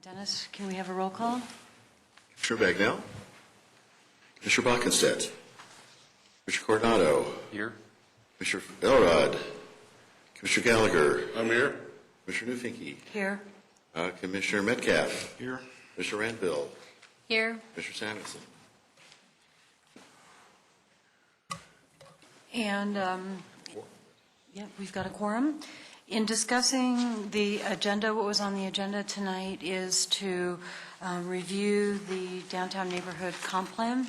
Dennis, can we have a roll call? Commissioner Bagnell. Commissioner Bockenstedt. Commissioner Coronado. Here. Commissioner Elrod. Commissioner Gallagher. I'm here. Commissioner Newfinke. Here. Commissioner Metcalf. Here. Commissioner Randville. Here. Commissioner Samuelson. And, yeah, we've got a quorum. In discussing the agenda, what was on the agenda tonight is to review the downtown neighborhood comp plan.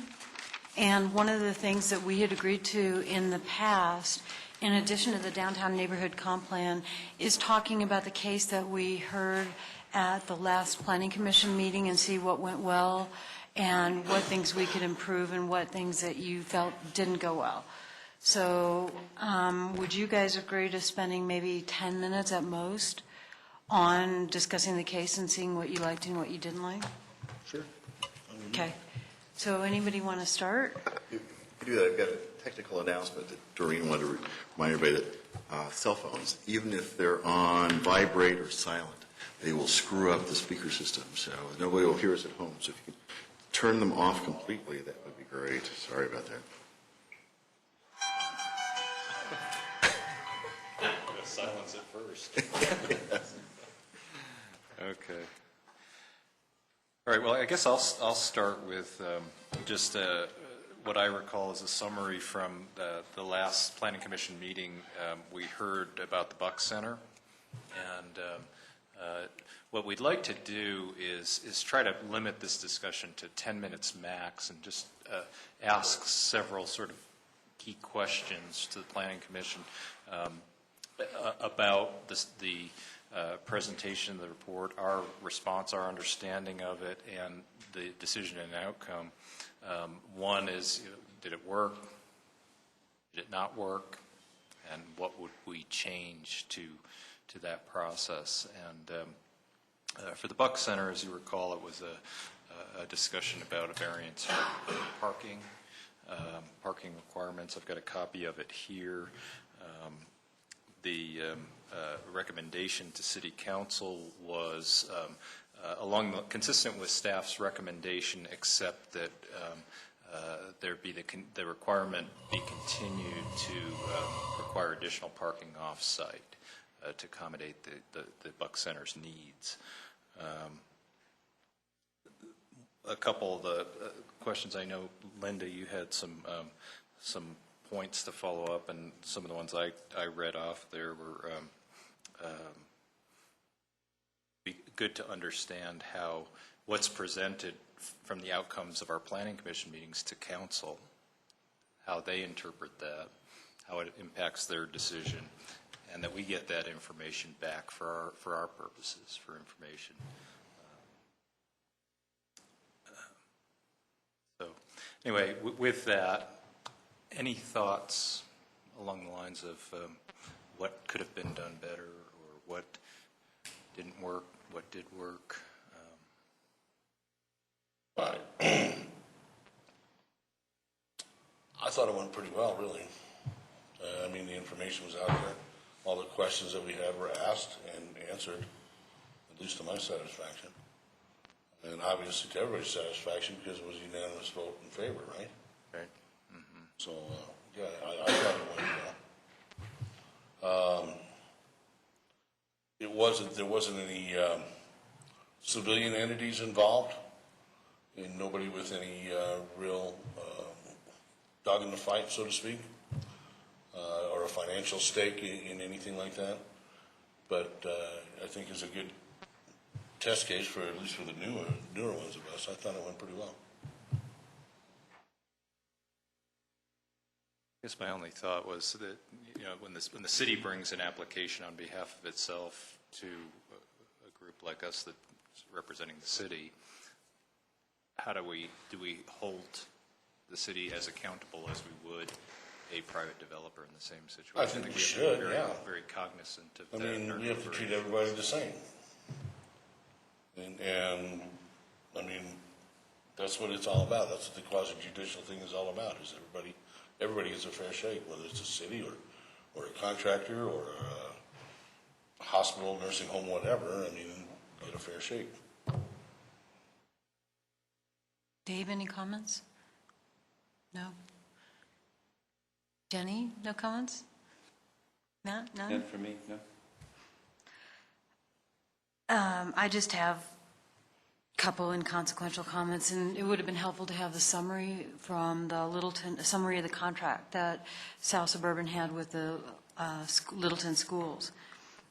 And one of the things that we had agreed to in the past, in addition to the downtown neighborhood comp plan, is talking about the case that we heard at the last planning commission meeting and see what went well and what things we could improve and what things that you felt didn't go well. So would you guys agree to spending maybe 10 minutes at most on discussing the case and seeing what you liked and what you didn't like? Sure. Okay. So anybody want to start? If you do that, I've got a technical announcement that Doreen wanted to remind everybody that cell phones, even if they're on vibrate or silent, they will screw up the speaker system. So nobody will hear us at home. So if you could turn them off completely, that would be great. Sorry about that. Silence at first. Okay. All right. Well, I guess I'll start with just what I recall as a summary from the last Planning Commission meeting. We heard about the Buck Center, and what we'd like to do is try to limit this discussion to 10 minutes max, and just ask several sort of key questions to the Planning Commission. About the presentation of the report, our response, our understanding of it, and the decision and outcome. One is, did it work? Did it not work? And what would we change to that process? And for the Buck Center, as you recall, it was a discussion about a variance for parking requirements. I've got a copy of it here. The recommendation to City Council was consistent with staff's recommendation, except that there be the requirement be continued to require additional parking off-site to accommodate the Buck Center's needs. A couple of the questions, I know, Linda, you had some points to follow up, and some of the ones I read off there were be good to understand how what's presented from the outcomes of our Planning Commission meetings to Council, how they interpret that, how it impacts their decision, and that we get that information back for our purposes, for information. So anyway, with that, any thoughts along the lines of what could have been done better, or what didn't work, what did work? I thought it went pretty well, really. I mean, the information was out there. All the questions that we had were asked and answered, at least to my satisfaction. And obviously to everybody's satisfaction, because it was a unanimous vote in favor, right? Right. So, yeah, I thought it went well. There wasn't any civilian entities involved, and nobody with any real dog in the fight, so to speak, or a financial stake in anything like that. But I think it's a good test case for, at least for the newer ones of us. I thought it went pretty well. I guess my only thought was that, when the city brings an application on behalf of itself to a group like us that's representing the city, do we hold the city as accountable as we would a private developer in the same situation? I think we should, very cognizant of I that. mean, we have to treat everybody the same. And I mean, that's what it's all about. That's what the quasi-judicial thing is all about, is everybody gets a fair shake, whether it's a city or a contractor or a hospital, nursing home, whatever. I mean, get a fair shake. Dave, any comments? No? Jenny, no comments? Matt, none? None for me, no. I just have a couple inconsequential comments, and it would have been helpful to have the summary from the Littleton, a summary of the contract that South Suburban had with the Littleton schools.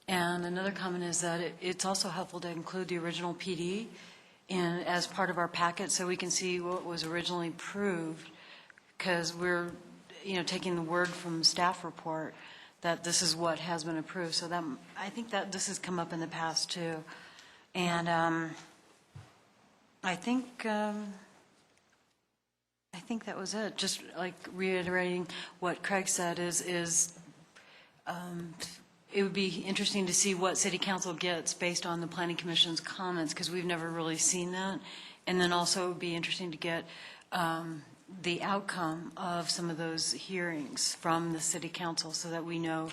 And another comment is that it's also helpful to include the original PD as part of our packet so we can see what was originally approved, because we're, taking the word from staff report that this is what has been approved. So that, I think that this has come up in the past too. And I think that was it. Just like reiterating what Craig said is it would be interesting to see what City Council gets based on the Planning Commission's comments, because we've never really seen that. And then also it would be interesting to get the outcome of some of those hearings from the City Council so that we know,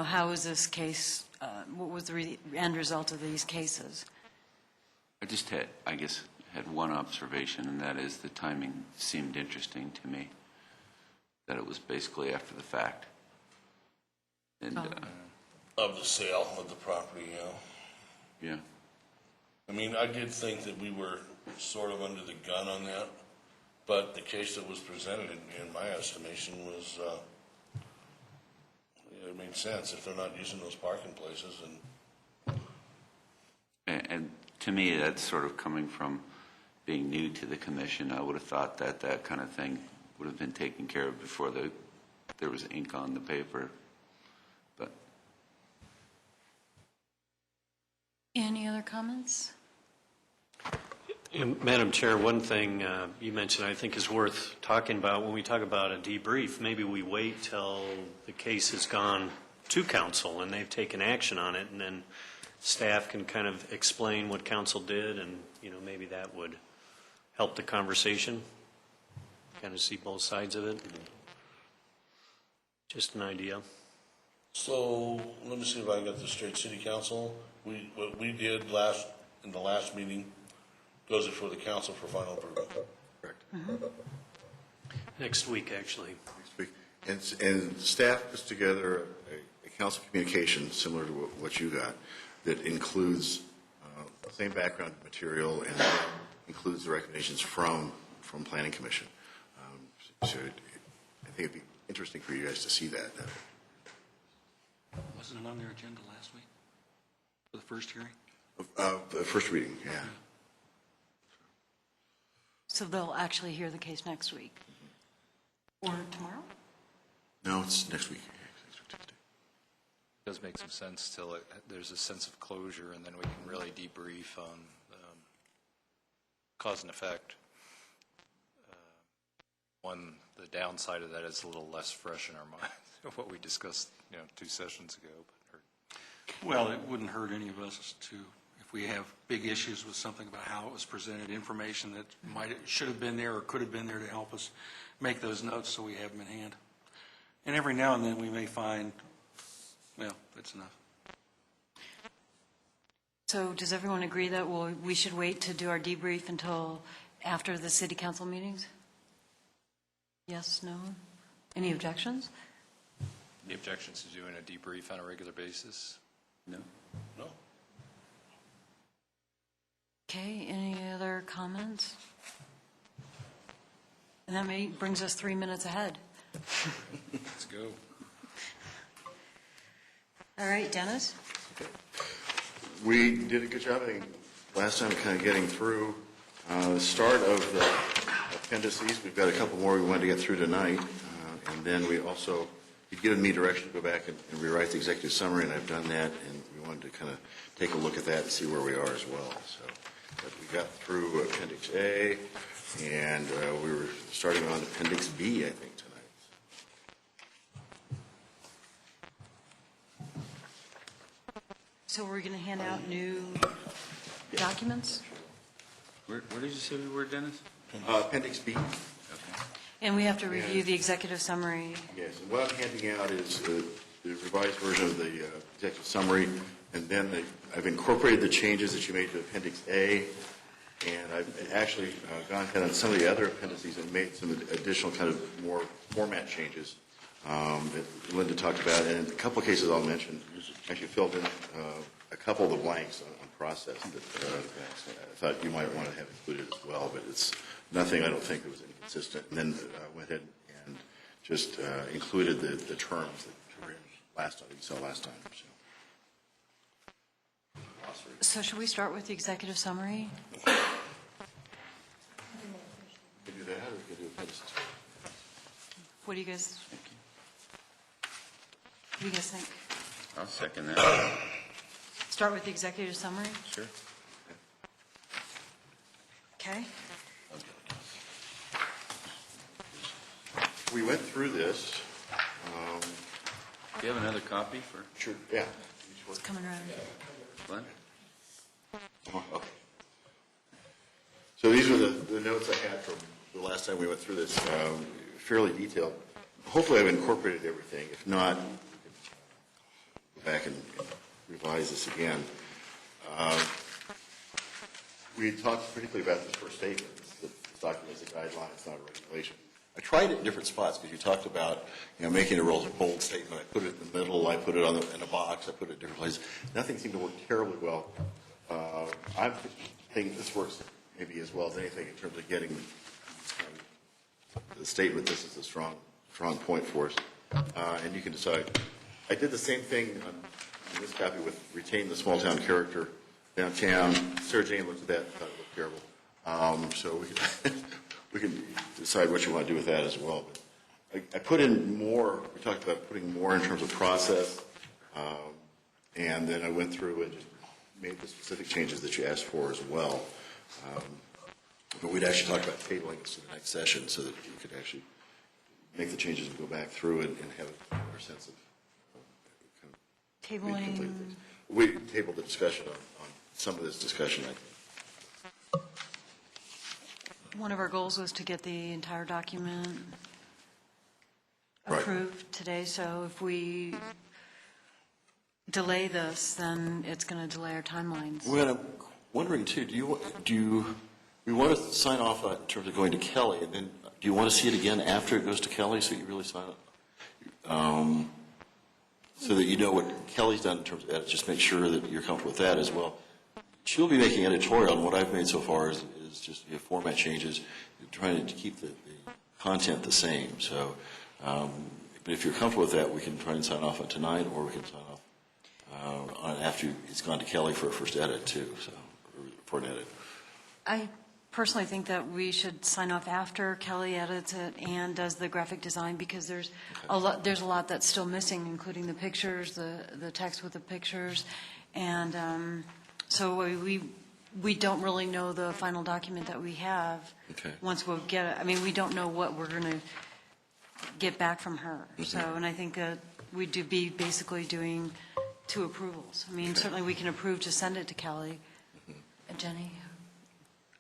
how is this case, what was the end result of these cases? I just had one observation, and that is the timing seemed interesting to me, that it was basically after the fact. And, Of the sale of the property, yeah. I mean, I did think that we were sort of under the gun on that, but the case that was presented, in my estimation, was, it made sense if they're not using those parking places. And to me, that's sort of coming from being new to the commission. I would have thought that that kind of thing would have been taken care of before there was ink on the paper. But Any other comments? Madam Chair, one thing you mentioned I think is worth talking about when we talk about a debrief. Maybe we wait till the case has gone to council and they've taken action on it, and then staff can kind of explain what council did, and maybe that would help the conversation. Kind of see both sides of it. Just an idea. So let me see if I got this straight. City Council, what we did in the last meeting goes before the council for final approval. Correct. Next week, actually. Next week. And staff puts together a council communication similar to what you got that includes the same background material and includes the recommendations from Planning Commission. So I think it'd be interesting for you guys to see that. Wasn't it on their agenda last week for the first hearing? The first reading, yeah. So they'll actually hear the case next week? Or tomorrow? No, it's next week. Next week, Tuesday. It does make some sense till there's a sense of closure, and then we can really debrief on cause and effect. The downside of that is a little less fresh in our mind of what we discussed, 2 sessions ago. Well, it wouldn't hurt any of us to, if we have big issues with something about how it was presented, information that should have been there or could have been there to help us make those notes so we have them in hand. And every now and then we may find, well, that's enough. So does everyone agree that we should wait to do our debrief until after the City Council meetings? Yes, no? Any objections? The objections to doing a debrief on a regular basis? no. No. Okay, any other comments? And that brings us 3 minutes ahead. Let's go. All right, Dennis? We did a good job, I think, last time kind of getting through the start of the appendices. We've got a couple more we wanted to get through tonight. And then we also, you'd given me direction to go back and rewrite the executive summary, and I've done that. And we wanted to kind of take a look at that and see where we are as well. So but we got through Appendix A, and we were starting on Appendix B, I think, tonight. So we're going to hand out new documents? Where did you say we were, Dennis? Appendix B. Okay. And we have to review the executive summary. Yes, and what I'm handing out is the revised version of the executive summary, and then I've incorporated the changes that you made to Appendix A And I've actually gone kind of some of the other appendices and made some additional kind of more format changes that Linda talked about. And in a couple of cases I'll mention, actually filled in a couple of the blanks on process that I thought you might want to have included as well, but it's nothing I don't think that was inconsistent. And then went ahead and just included the terms that were in last time, you saw last time. So should we start with the executive summary? We can do that, or we can do appendices. What do you guys think? I'll second that. Start with the executive summary? Sure. Okay. We went through this. Do you have another copy for Sure, yeah. It's coming around. Glenn? Okay. So these are the notes I had from the last time we went through this, fairly detailed. Hopefully I've incorporated everything. If not, go back and revise this again. We talked particularly about this first statement. This document is a guideline, it's not a regulation. I tried it in different spots because you talked about making a real bold statement. I put it in the middle, I put it in a box, I put it in different places. Nothing seemed to work terribly well. I think this works maybe as well as anything in terms of getting the statement. This is a strong point for us, and you can decide. I did the same thing on this copy with retain the small town character downtown. Sarah Jane looked at that and thought it looked terrible. So we can decide what you want to do with that as well. But I put in more. We talked about putting more in terms of process, and then I went through and just made the specific changes that you asked for as well. But we'd actually talk about tabling this to the next session so that you could actually make the changes and go back through it and have a better sense of kind of Tabling. things. We tabled the discussion on some of this discussion, I think. One of our goals was to get the entire document Right. approved today, so if we delay this, then it's going to delay our timelines. Well, I'm wondering too, we want to sign off in terms of going to Kelly, and then do you want to see it again after it goes to Kelly so you really sign up? So that you know what Kelly's done in terms of edits, just make sure that you're comfortable with that as well. She'll be making editorial, and what I've made so far is just format changes, trying to keep the content the same. So, but if you're comfortable with that, we can try and sign off on tonight, or we can sign off on after it's gone to Kelly for a first edit too, so for an edit. I personally think that we should sign off after Kelly edits it and does the graphic design, because there's a lot that's still missing, including the pictures, the text with the pictures, and so we don't really know the final document that we have. Okay. Once we'll get it, I mean, we don't know what we're going to get back from her. So, and I think that we'd be basically doing 2 approvals. I mean, certainly we can approve to send it to Kelly. Jenny?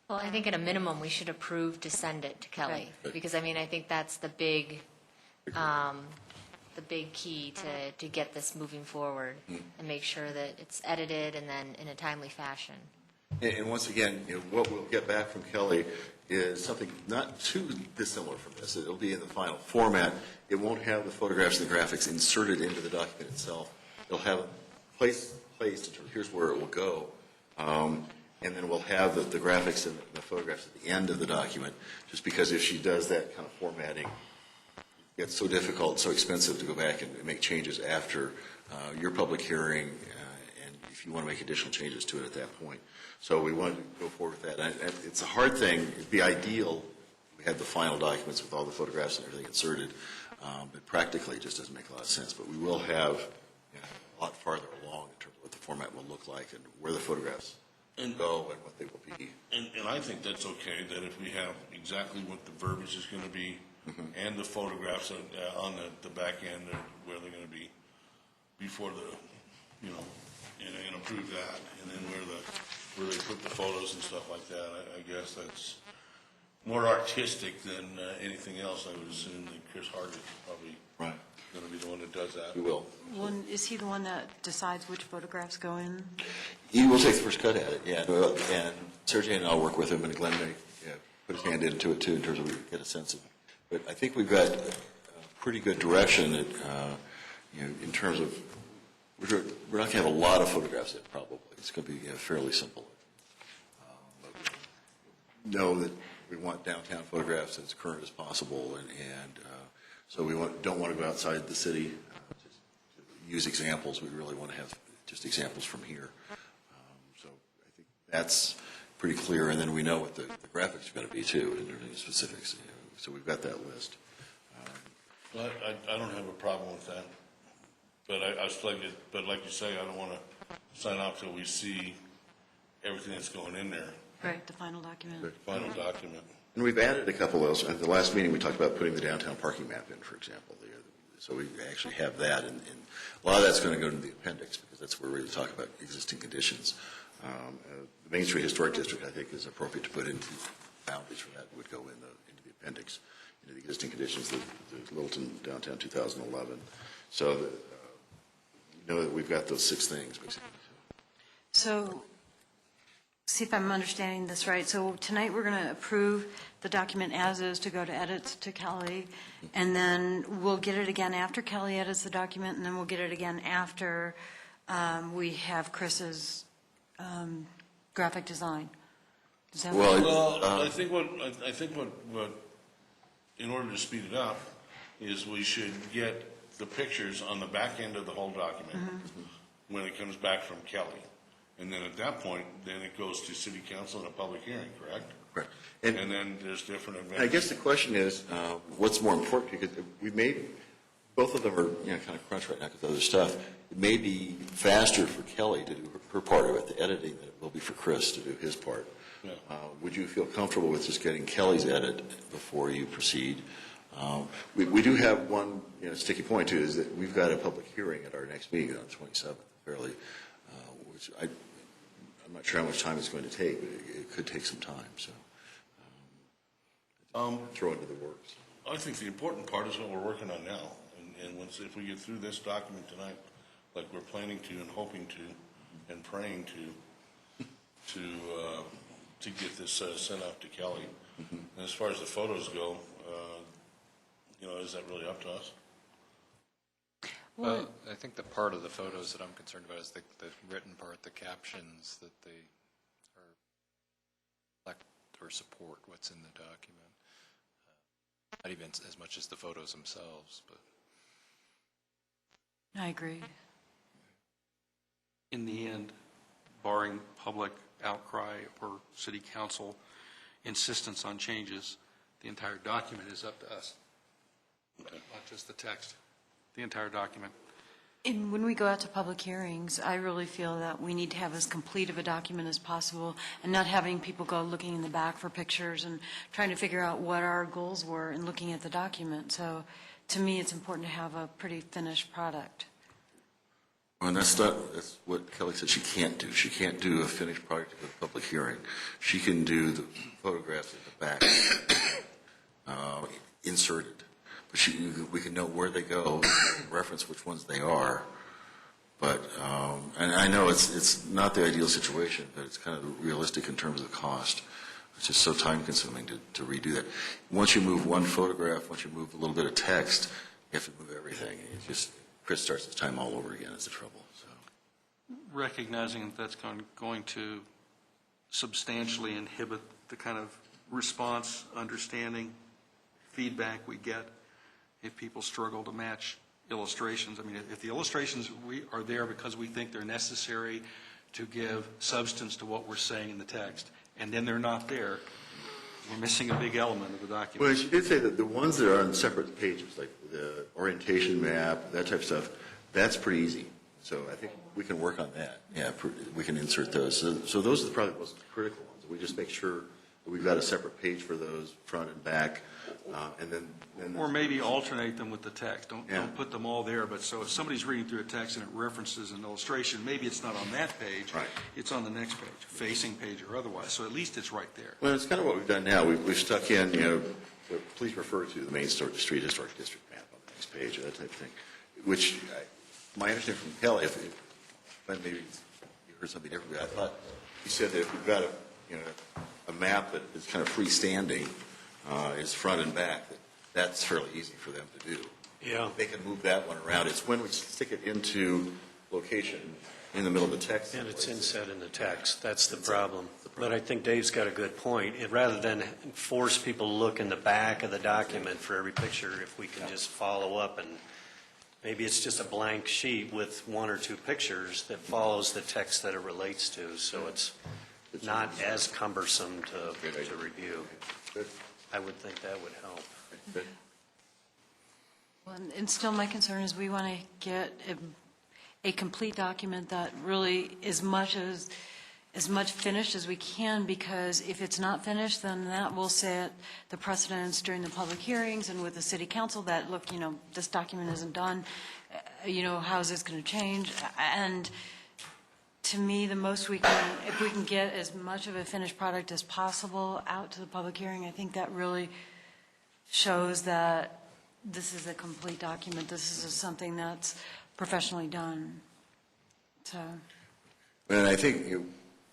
Well, I think at a minimum, we should approve to send it to Kelly, because, I mean, I think that's the big key to get this moving forward and make sure that it's edited and then in a timely fashion. And once again, what we'll get back from Kelly is something not too dissimilar from this. It'll be in the final format. It won't have the photographs and the graphics inserted into the document itself. It'll have a placed in terms of here's where it will go. And then we'll have the graphics and the photographs at the end of the document, just because if she does that kind of formatting, it's so difficult, so expensive to go back and make changes after your public hearing, and if you want to make additional changes to it at that point. So we wanted to go forward with that. And it's a hard thing. It'd be ideal if we had the final documents with all the photographs and everything inserted, but practically it just doesn't make a lot of sense. But we will have a lot farther along in terms of what the format will look like and where the photographs go and what they will be. And I think that's okay, that if we have exactly what the verbiage is going to be and the photographs on the back end of where they're going to be before and approve that. And then where they put the photos and stuff like that, I guess that's more artistic than anything else. I would assume that Chris Hardy probably. Right. going to be the one that does that. We will. Well, is he the one that decides which photographs go in? He will take the first cut at it, yeah. And Sergey and I'll work with him, and Glenn may put his hand into it too, in terms of we get a sense of it. But I think we've got a pretty good direction that, in terms of, we're not going to have a lot of photographs in, probably. It's going to be fairly simple. But we know that we want downtown photographs as current as possible, and so we don't want to go outside the city, just use examples. We really want to have just examples from here. So I think that's pretty clear, and then we know what the graphics are going to be too, and everything specifics. So we've got that list. Well, I don't have a problem with that, but but like you say, I don't want to sign off till we see everything that's going in there, Right, the final document. the final document. And we've added a couple of those. At the last meeting, we talked about putting the downtown parking map in, for example. So we actually have that, and a lot of that's going to go into the appendix, because that's where we really talk about existing conditions. The Main Street Historic District, I think, is appropriate to put into boundaries for that, would go into the appendix, into the existing conditions, the Littleton Downtown 2011. So that we've got those 6 things, basically. So, see if I'm understanding this right. So tonight, we're going to approve the document as is to go to edits to Kelly, and then we'll get it again after Kelly edits the document, and then we'll get it again after we have Chris's graphic design. Is that Well, right? Well, I think what in order to speed it up is we should get the pictures on the back end of the whole document when it comes back from Kelly. And then at that point, then it goes to city council in a public hearing, correct? Right. And then there's different events. I guess the question is, what's more important? Because both of them are kind of crunch right now because of other stuff. It may be faster for Kelly to do her part of it, the editing, than it will be for Chris to do his part. Yeah. Would you feel comfortable with just getting Kelly's edit before you proceed? We do have one sticky point too, is that we've got a public hearing at our next meeting on the 27th, fairly, which I'm not sure how much time it's going to take, but it could take some time. So throw into the works. I think the important part is what we're working on now. And if we get through this document tonight, like we're planning to and hoping to and praying to get this sent out to Kelly. And as far as the photos go, is that really up to us? Well, I think the part of the photos that I'm concerned about is the written part, the captions that they reflect or support what's in the document. Not even as much as the photos themselves, but. I agree. In the end, barring public outcry or city council insistence on changes, the entire document is up to us. Okay. Not just the text, the entire document. And when we go out to public hearings, I really feel that we need to have as complete of a document as possible, and not having people go looking in the back for pictures and trying to figure out what our goals were and looking at the document. So to me, it's important to have a pretty finished product. And that's what Kelly said she can't do. She can't do a finished product at a public hearing. She can do the photographs at the back, inserted. But we can know where they go, reference which ones they are. But, and I know it's not the ideal situation, but it's kind of realistic in terms of the cost. It's just so time consuming to redo that. Once you move one photograph, once you move a little bit of text, you have to move everything. It's just, Chris starts his time all over again is the trouble. So. Recognizing that that's going to substantially inhibit the kind of response, understanding, feedback we get if people struggle to match illustrations. I mean, if the illustrations are there because we think they're necessary to give substance to what we're saying in the text, and then they're not there, we're missing a big element of the document. Well, she did say that the ones that are on separate pages, like the orientation map, that type of stuff, that's pretty easy. So I think we can work on that. Yeah, we can insert those. So those are probably the most critical ones. We just make sure that we've got a separate page for those, front and back, and then Or maybe alternate them with the text. Don't Yeah. put them all there, but so if somebody's reading through a text and it references an illustration, maybe it's not on that page. Right. It's on the next page, facing page or otherwise. So at least it's right there. Well, it's kind of what we've done now. We've stuck in, please refer to the Main Street Historic District map on the next page, that type of thing. Which, my understanding from Kelly, but maybe you heard something different, I thought he said that if we've got a map that is kind of freestanding, is front and back, that's fairly easy for them to do. Yeah. They can move that one around. It's when we stick it into location in the middle of the text. And it's inset in the text, that's the problem. But I think Dave's got a good point. Rather than force people to look in the back of the document for every picture, if we can just follow up and maybe it's just a blank sheet with one or two pictures that follows the text that it relates to, so it's not as cumbersome to review. Good. I would think that would help. Good. Well, and still my concern is we want to get a complete document that really is as much finished as we can, because if it's not finished, then that will set the precedence during the public hearings and with the city council that, look, this document isn't done, how is this going to change? And to me, the most if we can get as much of a finished product as possible out to the public hearing, I think that really shows that this is a complete document. This is something that's professionally done. So. And I think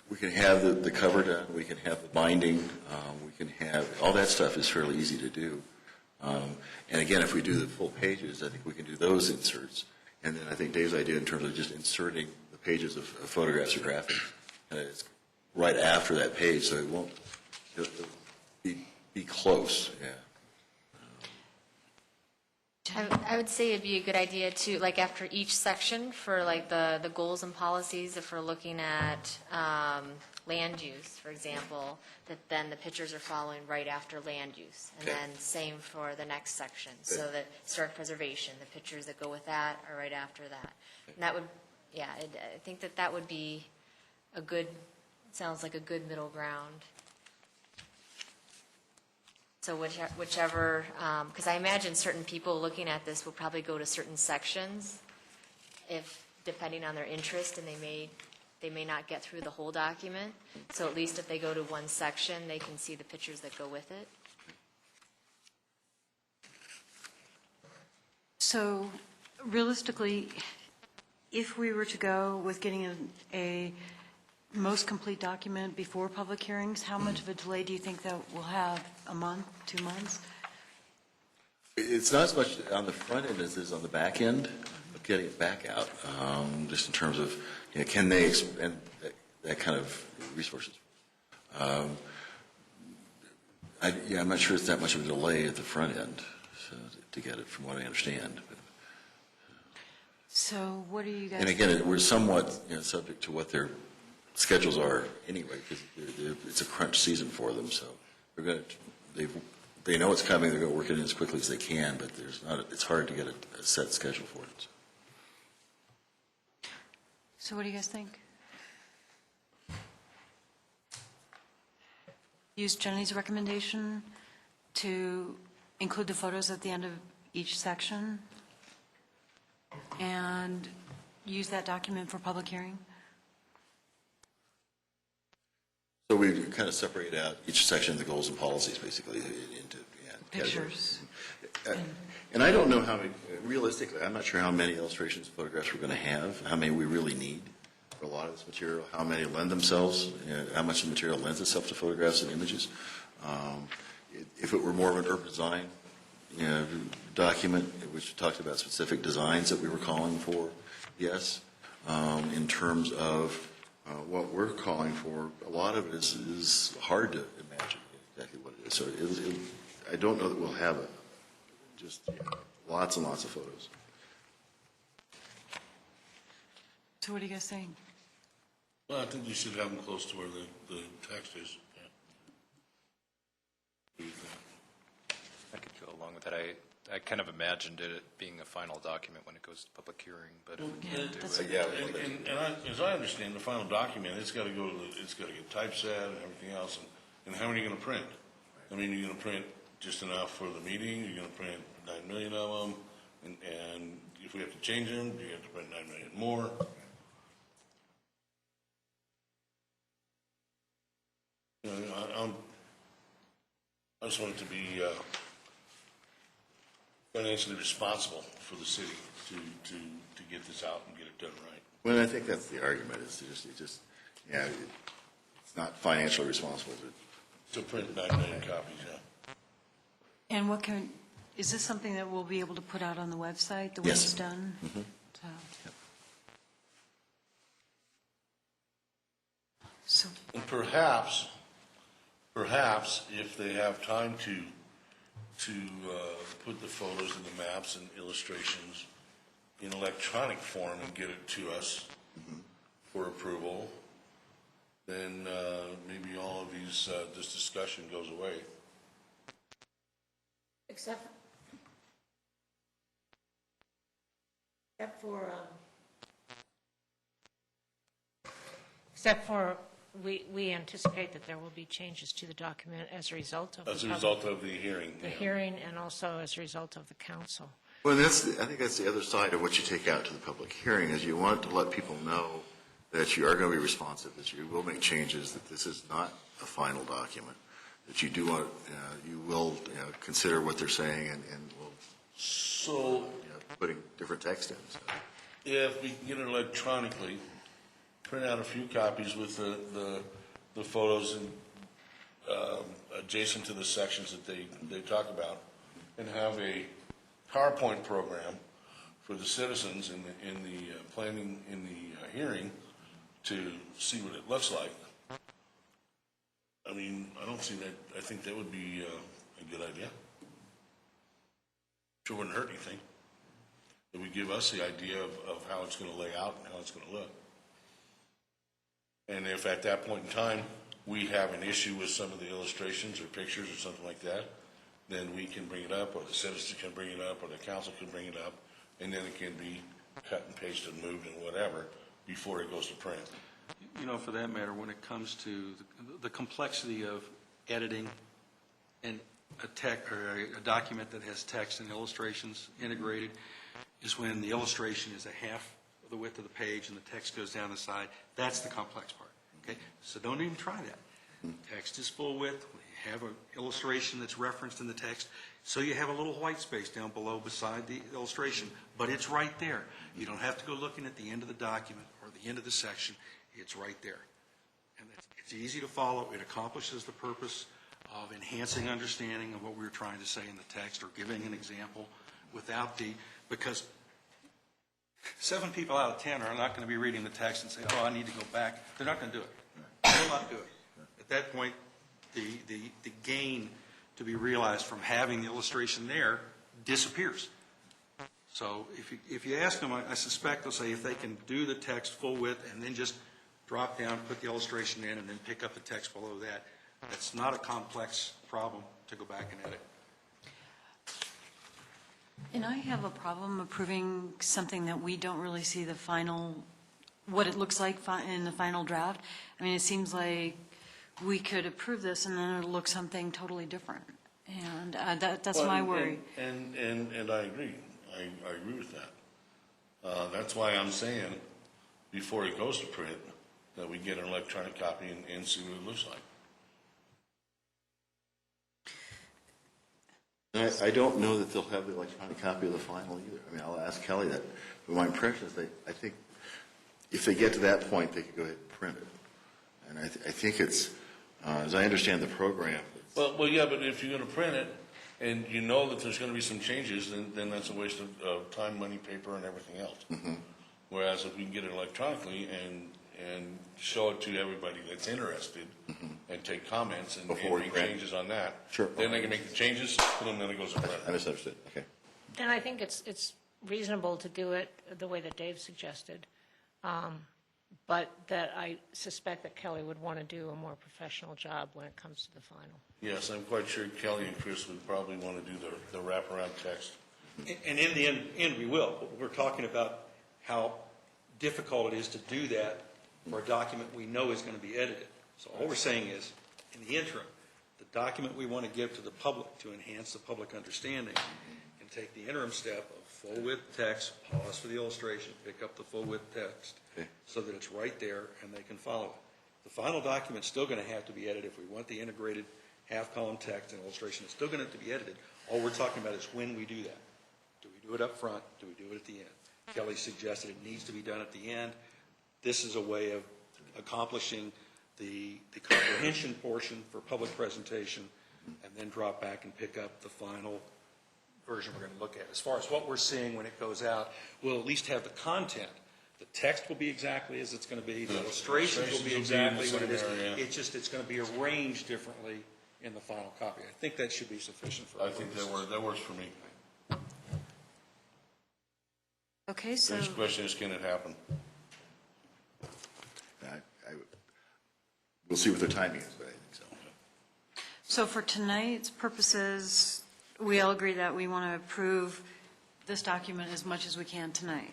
we can have the cover done, we can have the binding, we can have, all that stuff is fairly easy to do. And again, if we do the full pages, I think we can do those inserts. And then I think Dave's idea in terms of just inserting the pages of photographs or graphics, it's right after that page, so it won't be close, yeah. I would say it'd be a good idea to, like, after each section for, like, the goals and policies, if we're looking at land use, for example, that then the pictures are following right after land use. And Okay. then same for the next section, so that historic preservation, the pictures that go with that are right after that. And that would, I think that would be sounds like a good middle ground. So whichever, because I imagine certain people looking at this will probably go to certain sections, depending on their interest, and they may not get through the whole document. So at least if they go to one section, they can see the pictures that go with it. So realistically, if we were to go with getting a most complete document before public hearings, how much of a delay do you think that we'll have? A month, 2 months? It's not as much on the front end as it is on the back end of getting it back out, just in terms of, can they expend that kind of resources? I'm not sure it's that much of a delay at the front end to get it, from what I understand. So what do you guys? And again, we're somewhat subject to what their schedules are anyway, because it's a crunch season for them. So they know it's coming. They're going to work it in as quickly as they can, but it's hard to get a set schedule for it. So what do you guys think? Use Jenny's recommendation to include the photos at the end of each section and use that document for public hearing? So we kind of separate out each section of the goals and policies, basically, into Pictures. And I don't know how many, realistically, I'm not sure how many illustrations and photographs we're going to have, how many we really need for a lot of this material, how many lend themselves, how much of the material lends itself to photographs and images. If it were more of an urban design document, which talked about specific designs that we were calling for, yes. In terms of what we're calling for, a lot of it is hard to imagine exactly what it is. So I don't know that we'll have just lots and lots of photos. So what are you guys saying? Well, I think you should have them close to where the text is. Yeah. What do you think? I could go along with that. I kind of imagined it being a final document when it goes to public hearing, but if we can't do it. As I understand, the final document, it's got to get typeset and everything else. And how many are you going to print? I mean, you're going to print just enough for the meeting. You're going to print 9 million of them, and if we have to change them, you have to print 9 million more. I just want it to be financially responsible for the city to get this out and get it done right. Well, I think that's the argument, is yeah, it's not financially responsible to. To print 9 million copies, yeah. And is this something that we'll be able to put out on the website, the way Yes. it's done? Mhm. So, And perhaps, if they have time to put the photos and the maps and illustrations in electronic form and get it to us for approval, then maybe all of this discussion goes away. Except for, we anticipate that there will be changes to the document as a result of As a result of the hearing. the yeah. hearing and also as a result of the council. Well, I think that's the other side of what you take out to the public hearing, is you want to let people know that you are going to be responsive, that you will make changes, that this is not a final document, that you do want, you will consider what they're saying and will So putting different text in. So. if we can get it electronically, print out a few copies with the photos and adjacent to the sections that they talk about, and have a PowerPoint program for the citizens in the planning, in the hearing, to see what it looks like. I mean, I don't see that, I think that would be a good idea. Sure wouldn't hurt anything. It would give us the idea of how it's going to lay out and how it's going to look. And if at that point in time, we have an issue with some of the illustrations or pictures or something like that, then we can bring it up, or the citizens can bring it up, or the council can bring it up, and then it can be cut and pasted, moved, and whatever, before it goes to print. You know, for that matter, when it comes to the complexity of editing and a document that has text and illustrations integrated, is when the illustration is a half of the width of the page and the text goes down the side. That's the complex part. Okay, so don't even try that. Text is full width. We have an illustration that's referenced in the text, so you have a little white space down below beside the illustration, but it's right there. You don't have to go looking at the end of the document or the end of the section. It's right there. And it's easy to follow. It accomplishes the purpose of enhancing understanding of what we were trying to say in the text, or giving an example because 7 people out of 10 are not going to be reading the text and say, oh, I need to go back. They're not going to do it. They will not do it. At that point, the gain to be realized from having the illustration there disappears. So if you ask them, I suspect they'll say if they can do the text full width and then just drop down, put the illustration in, and then pick up the text below that, that's not a complex problem to go back and edit. and I have a problem approving something that we don't really see the final, what it looks like in the final draft. I mean, it seems like we could approve this and then it'll look something totally different. And that's my worry. And I agree. I agree with that. That's why I'm saying, before it goes to print, that we get an electronic copy and see what it looks like. I don't know that they'll have the electronic copy of the final either. I mean, I'll ask Kelly that. But my impression is I think if they get to that point, they could go ahead and print it. And I think it's, as I understand the program. Well, yeah, but if you're going to print it and you know that there's going to be some changes, then that's a waste of time, money, paper, and everything else. Mm-hmm. Whereas if we can get it electronically and show it to everybody that's interested and take comments and Before we make print. changes on that. Sure. Then they can make the changes, and then it goes to print. I misunderstood. Okay. And I think it's reasonable to do it the way that Dave suggested, but that I suspect that Kelly would want to do a more professional job when it comes to the final. Yes, I'm quite sure Kelly and Chris would probably want to do the wraparound text. And in the end, we will. But we're talking about how difficult it is to do that for a document we know is going to be edited. So all we're saying is, in the interim, the document we want to give to the public to enhance the public understanding, and take the interim step of full-width text, pause for the illustration, pick up the full-width text, so that it's right there and they can follow it. The final document's still going to have to be edited. If we want the integrated half-column text and illustration, it's still going to have to be edited. All we're talking about is when we do that. do it up front? Do we do it at the end? Kelly suggested it needs to be done at the end. This is a way of accomplishing the comprehension portion for public presentation, and then drop back and pick up the final version we're going to look at. As far as what we're seeing when it goes out, we'll at least have the content. The text will be exactly as it's going to be. The illustrations will be exactly what it is. It's just, it's going to be arranged differently in the final copy. I think that should be sufficient for. I think that works for me. Okay, so, Next question is, can it happen? We'll see what their timing is, but I think so. so for tonight's purposes, we all agree that we want to approve this document as much as we can tonight.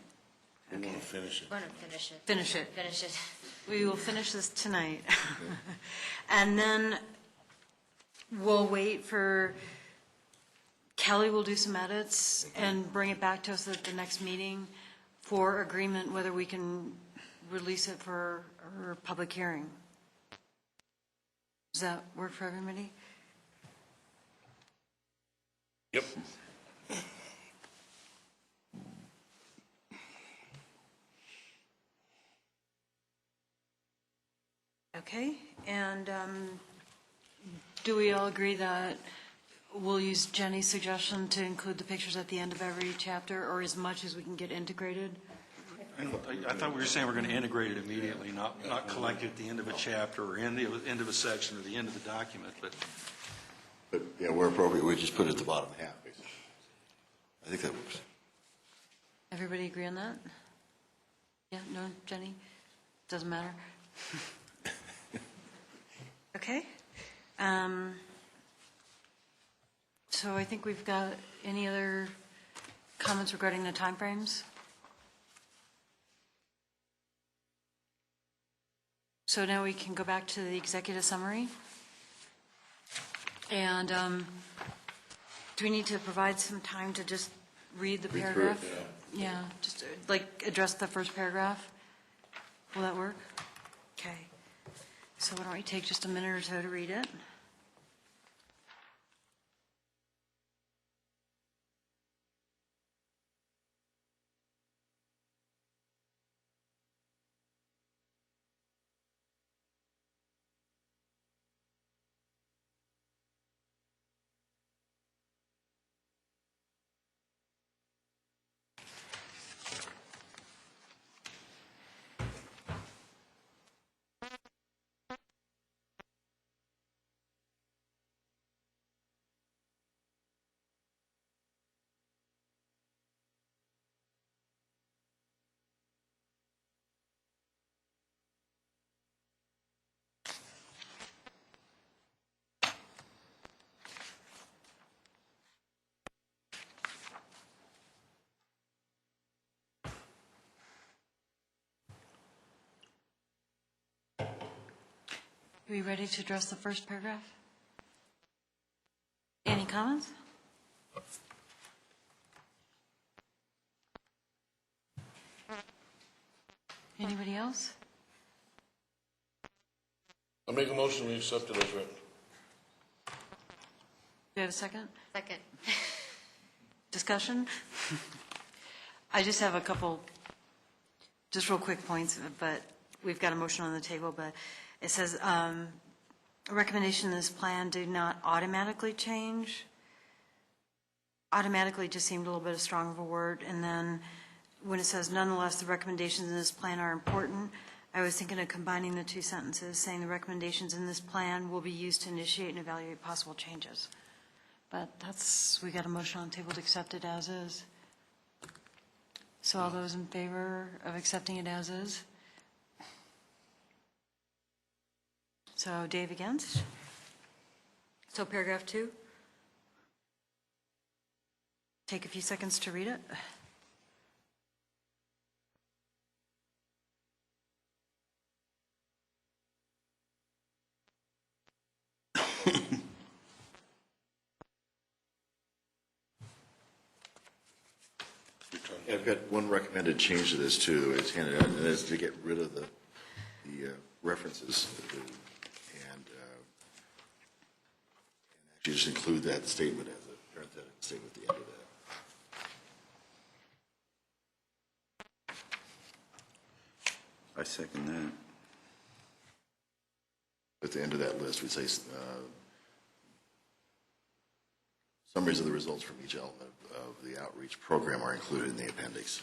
We want to finish it. We're going to finish it. Finish it. Finish it. We will finish this tonight. And then we'll wait for, Kelly will do some edits and bring it back to us at the next meeting for agreement whether we can release it for a public hearing. Does that work for everybody? Yep. Okay, and do we all agree that we'll use Jenny's suggestion to include the pictures at the end of every chapter, or as much as we can get integrated? I thought we were saying we're going to integrate it immediately, not collect it at the end of a chapter or end of a section or the end of the document, but But, yeah, where appropriate, we just put it at the bottom half, basically. I think that works. Everybody agree on that? Yeah, no, Jenny? Doesn't matter? Okay. So I think we've got, any other comments regarding the timeframes? So now we can go back to the executive summary. And do we need to provide some time to just read the Read through it, paragraph? Yeah, just like address the first paragraph? Will that work? Okay. So why don't we take just a minute or so to read it? Are we ready to address the first paragraph? Any comments? Anybody else? I make a motion, we accept it as written. Do you have a second? Second. Discussion? I just have a couple, just real quick points, but we've got a motion on the table, but it says, a recommendation in this plan did not automatically change. Automatically just seemed a little bit strong of a word, and then when it says, nonetheless, the recommendations in this plan are important, I was thinking of combining the two sentences, saying the recommendations in this plan will be used to initiate and evaluate possible changes. But that's, we got a motion on the table to accept it as is. So all those in favor of accepting it as is? So Dave against? So paragraph 2? Take a few seconds to read it. I've got one recommended change to this too, it's handed out, and that is to get rid of the references and actually just include that statement as a parenthetical statement at the end of that. I second that. At the end of that list, we say summaries of the results from each element of the outreach program are included in the appendix.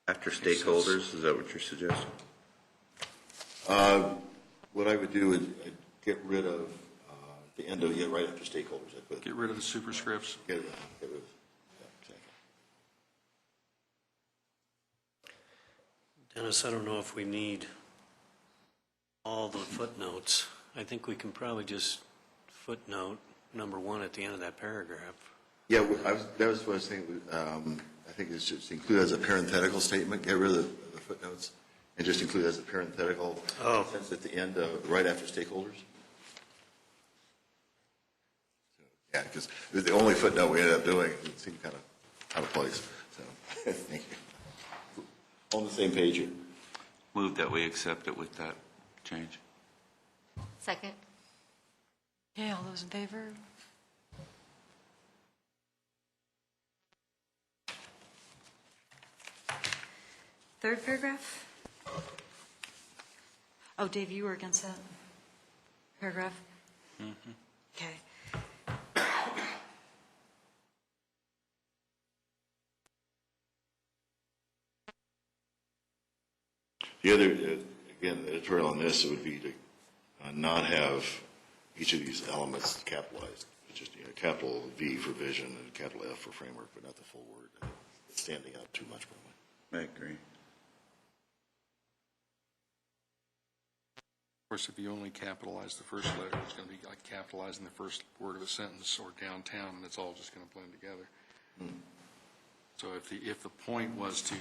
After stakeholders, is that what you're suggesting? What I would do is I'd get rid of the end of, right after stakeholders. I'd put, Get rid of the superscripts. get rid of, yeah, exactly. Dennis, I don't know if we need all the footnotes. I think we can probably just footnote number 1 at the end of that paragraph. Yeah, that was what I was saying. I think it's just include as a parenthetical statement, get rid of the footnotes, and just include as a parenthetical sentence at the end, right after stakeholders. So, yeah, because the only footnote we ended up doing, it seemed kind of out of place. So, thank you. On the same page here. Move that we accept it with that change. Second? Okay, all those in favor? Third paragraph? Oh, Dave, you were against that paragraph? Mm-hmm. Okay. The other, again, the editorial on this would be to not have each of these elements capitalized. Just capital V for vision and capital F for framework, but not the full word. It's standing out too much, probably. I agree. Of course, if you only capitalize the first letter, it's going to be like capitalizing the first word of a sentence or downtown, and it's all just going to blend together. So if the point was to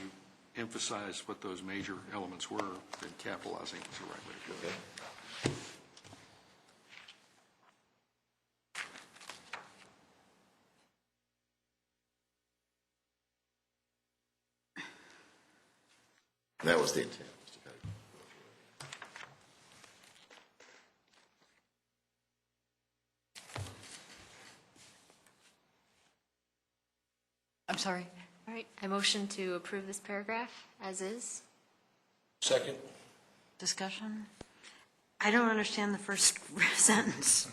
emphasize what those major elements were, then capitalizing was the right way to go. Okay. That was the intent. Was to kind of I'm sorry. All right, I motion to approve this paragraph as is. Second? Discussion? I don't understand the first sentence.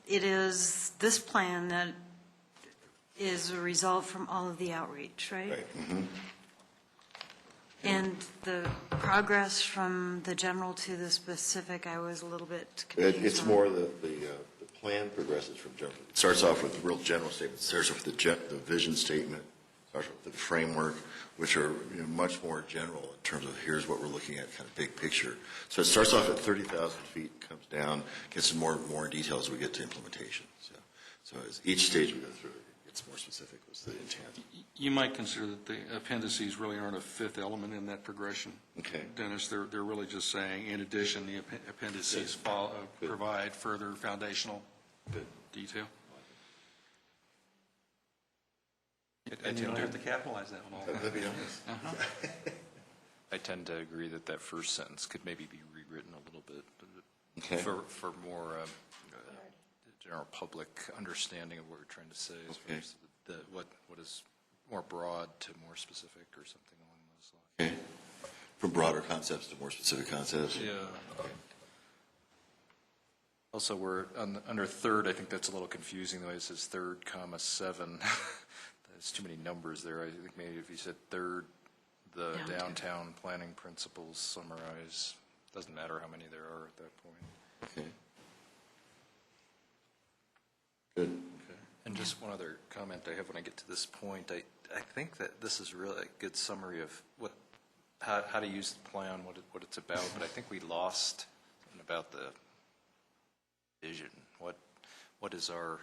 It is this plan that is a result from all of the outreach, right? Right. Mm-hmm. And the progress from the general to the specific, I was a little bit confused It's on. more the plan progresses from general. It starts off with the real general statement. It starts off with the vision statement. Starts with the framework, which are much more general in terms of here's what we're looking at, kind of big picture. So it starts off at 30,000 feet, comes down, gets some more detail as we get to implementation. So as each stage we go through, it gets more specific. Was the intent? You might consider that the appendices really aren't a fifth element in that progression. Okay. Dennis, they're really just saying, in addition, the appendices provide further foundational detail. And you don't have to capitalize that one all. That'd be honest. I tend to agree that that first sentence could maybe be rewritten a little bit Okay. for more general public understanding of what we're trying to say, as far as what is more broad to more specific or something along those lines. Okay. From broader concepts to more specific concepts. Yeah. Also, we're under third. I think that's a little confusing the way it says third, comma 7. There's too many numbers there. I think maybe if you said third, the downtown planning principles summarize. Doesn't matter how many there are at that point. Okay. Good. Okay. And just one other comment I have when I get to this point. I think that this is really a good summary of how to use the plan, what it's about. But I think we lost something about the vision. What is our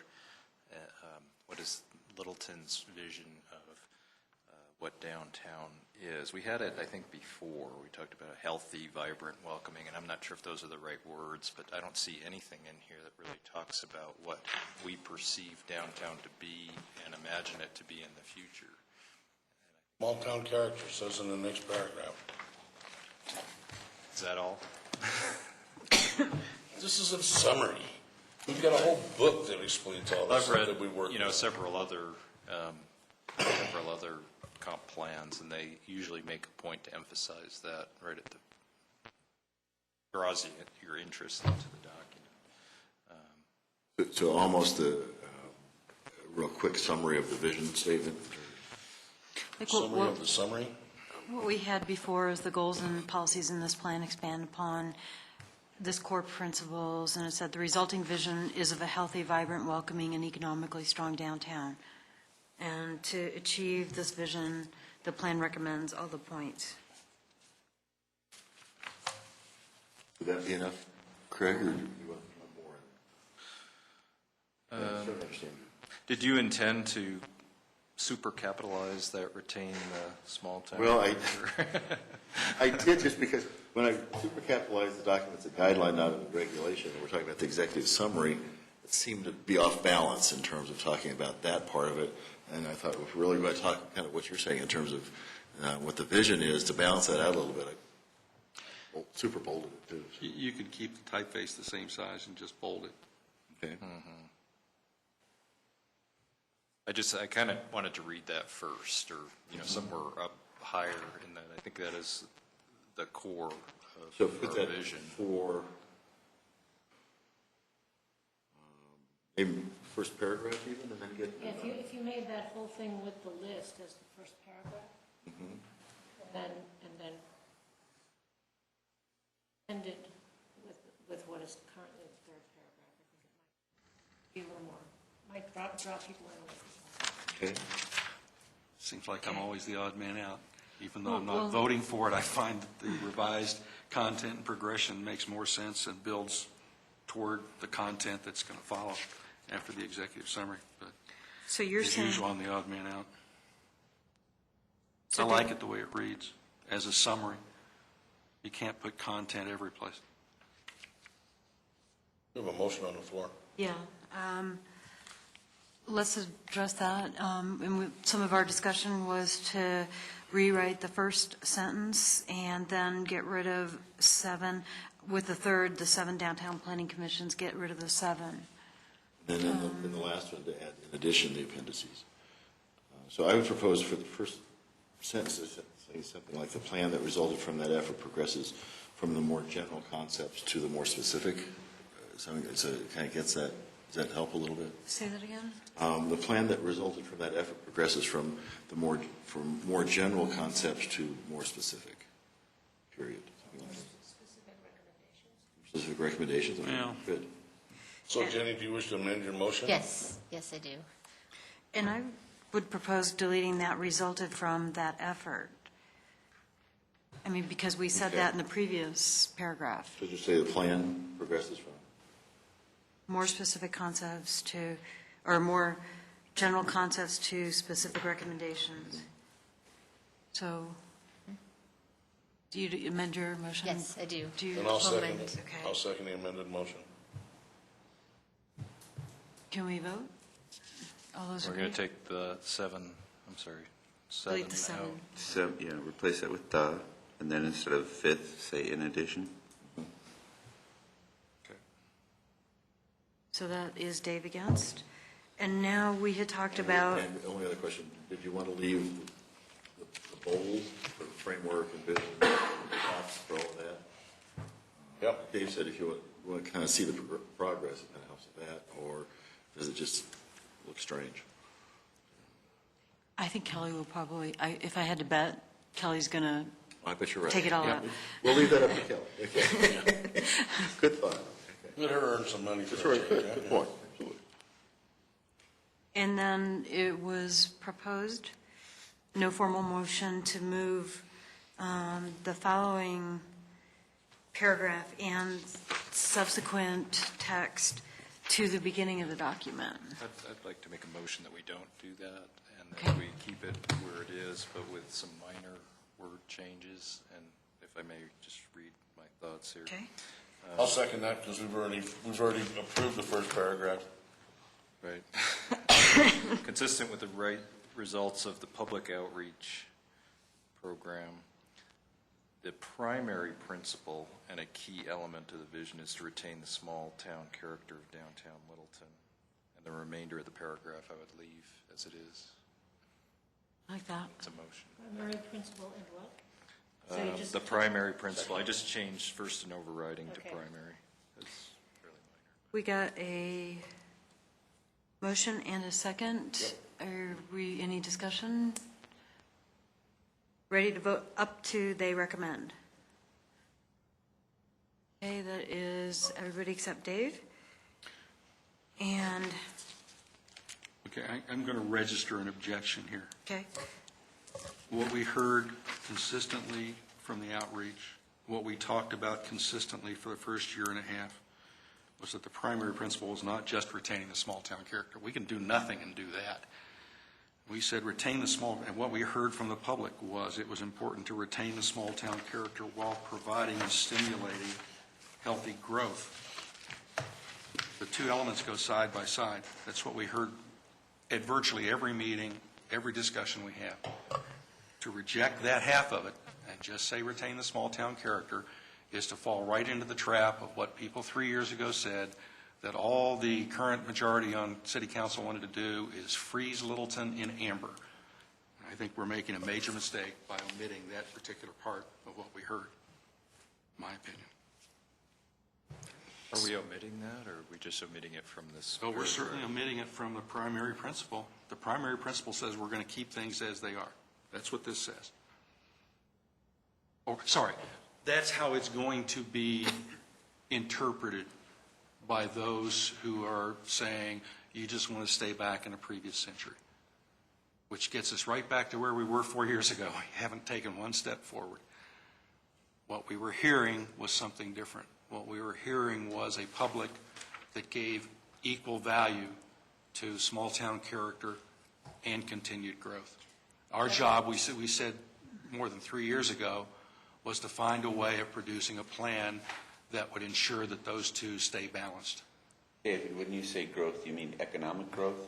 what is Littleton's vision of what downtown is? We had it, I think, before. We talked about a healthy, vibrant, welcoming, and I'm not sure if those are the right words, but I don't see anything in here that really talks about what we perceive downtown to be and imagine it to be in the future. Small town character says in the next paragraph. Is that all? This is a summary. We've got a whole book that explains all this I've stuff read, that we work with. several other several other comp plans, and they usually make a point to emphasize that right at the, draws your interest into the document. So almost a real quick summary of the vision statement. Like Summary of the summary? what we had before is the goals and policies in this plan expand upon this core principles, and it said the resulting vision is of a healthy, vibrant, welcoming, and economically strong downtown. And to achieve this vision, the plan recommends all the points. Would that be enough, Craig, or do you want more? I certainly understand. Did you intend to super capitalize that retain the small town? Well, I did, just because when I super capitalized the document, it's a guideline, not a regulation, and we're talking about the executive summary, it seemed to be off balance in terms of talking about that part of it. And I thought if we're really going to talk kind of what you're saying in terms of what the vision is, to balance that out a little bit, I super bolded it too. So. You could keep the typeface the same size and just bold it. Okay. I kind of wanted to read that first, or, somewhere up higher in that. I think that is the core So of put our that vision. for maybe first paragraph even, and then get. If you made that whole thing with the list as the first paragraph, and then ended with what is currently the third paragraph, I think it might be a little more, might draw people in a little. Okay. Seems like I'm always the odd man out. Even though I'm Well- not voting for it, I find that the revised content and progression makes more sense and builds toward the content that's going to follow after the executive summary. But So you're as saying, usual, I'm the odd man out. So I like then- it the way it reads, as a summary. You can't put content every place. We have a motion on the floor. yeah, let's address that. Some of our discussion was to rewrite the first sentence and then get rid of 7, with the third, the 7 downtown planning commissions, get rid of the 7. And then in the last one to add, in addition, the appendices. So I would propose for the first sentence, to say something like the plan that resulted from that effort progresses from the more general concepts to the more specific. Something that kind of gets that. Does that help a little bit? Say that again? The plan that resulted from that effort progresses from more general concepts to more specific. Period. Something like that. Specific recommendations. Okay, Yeah. good. So Jenny, do you wish to amend your motion? Yes, I do. And I would propose deleting that resulted from that effort. I mean, because we said Okay. that in the previous paragraph. So just say the plan progresses from. More specific concepts to, or more general concepts to specific recommendations. So, do you amend your motion? Yes, I do. Do you And I'll second amend? it. Okay. I'll second the amended motion. Can we vote? All those We're agree? going to take the 7, I'm sorry, 7 Delete the 7. out. So, yeah, replace that with the, and then instead of fifth, say in addition. Okay. So that is Dave against. And now we had talked about, And the only other question, did you want to leave the bold for the framework and vision, tops for all of that? Yep. Dave said if you want to kind of see the progress, it kind of helps with that, or does it just look strange? I think Kelly will probably, if I had to bet, Kelly's going to I bet you're right. take it all Yeah. out. We'll leave that up to Kelly. Okay. Good thought. Okay. Let her earn some money for That's that right, change, good, yeah? good point. Absolutely. And then it was proposed, no formal motion, to move the following paragraph and subsequent text to the beginning of the document. I'd like to make a motion that we don't do that, and Okay. that we keep it where it is, but with some minor word changes. And if I may just read my thoughts here. Okay? I'll second that because we've already approved the first paragraph. Right. Consistent with the right results of the public outreach program, the primary principle and a key element of the vision is to retain the small town character of downtown Littleton. And the remainder of the paragraph I would leave as it is. I like that. It's a motion. Primary principle and what? So you just- The primary principle, I just changed first and overriding to Okay. primary. It's really minor. We got a motion and a second. Are we, any discussion? Ready to vote up to they recommend? Okay, that is everybody except Dave. And, Okay, I'm going to register an objection here. okay, What we heard consistently from the outreach, what we talked about consistently for the first year and a half, was that the primary principle was not just retaining the small-town character. We can do nothing and do that. We said retain the small, and what we heard from the public was it was important to retain the small-town character while providing and stimulating healthy growth. The two elements go side by side. That's what we heard at virtually every meeting, every discussion we have. To reject that half of it and just say retain the small-town character is to fall right into the trap of what people 3 years ago said, that all the current majority on city council wanted to do is freeze Littleton in amber. I think we're making a major mistake by omitting that particular part of what we heard, in my opinion. Are we omitting that, or are we just omitting it from this? So we're paragraph? certainly omitting it from the primary principle. The primary principle says we're going to keep things as they are. That's what this says. Or, sorry, that's how it's going to be interpreted by those who are saying you just want to stay back in the previous century, which gets us right back to where we were 4 years ago. We haven't taken one step forward. What we were hearing was something different. What we were hearing was a public that gave equal value to small-town character and continued growth. Our job, we said more than 3 years ago, was to find a way of producing a plan that would ensure that those two stay balanced. David, when you say growth, you mean economic growth?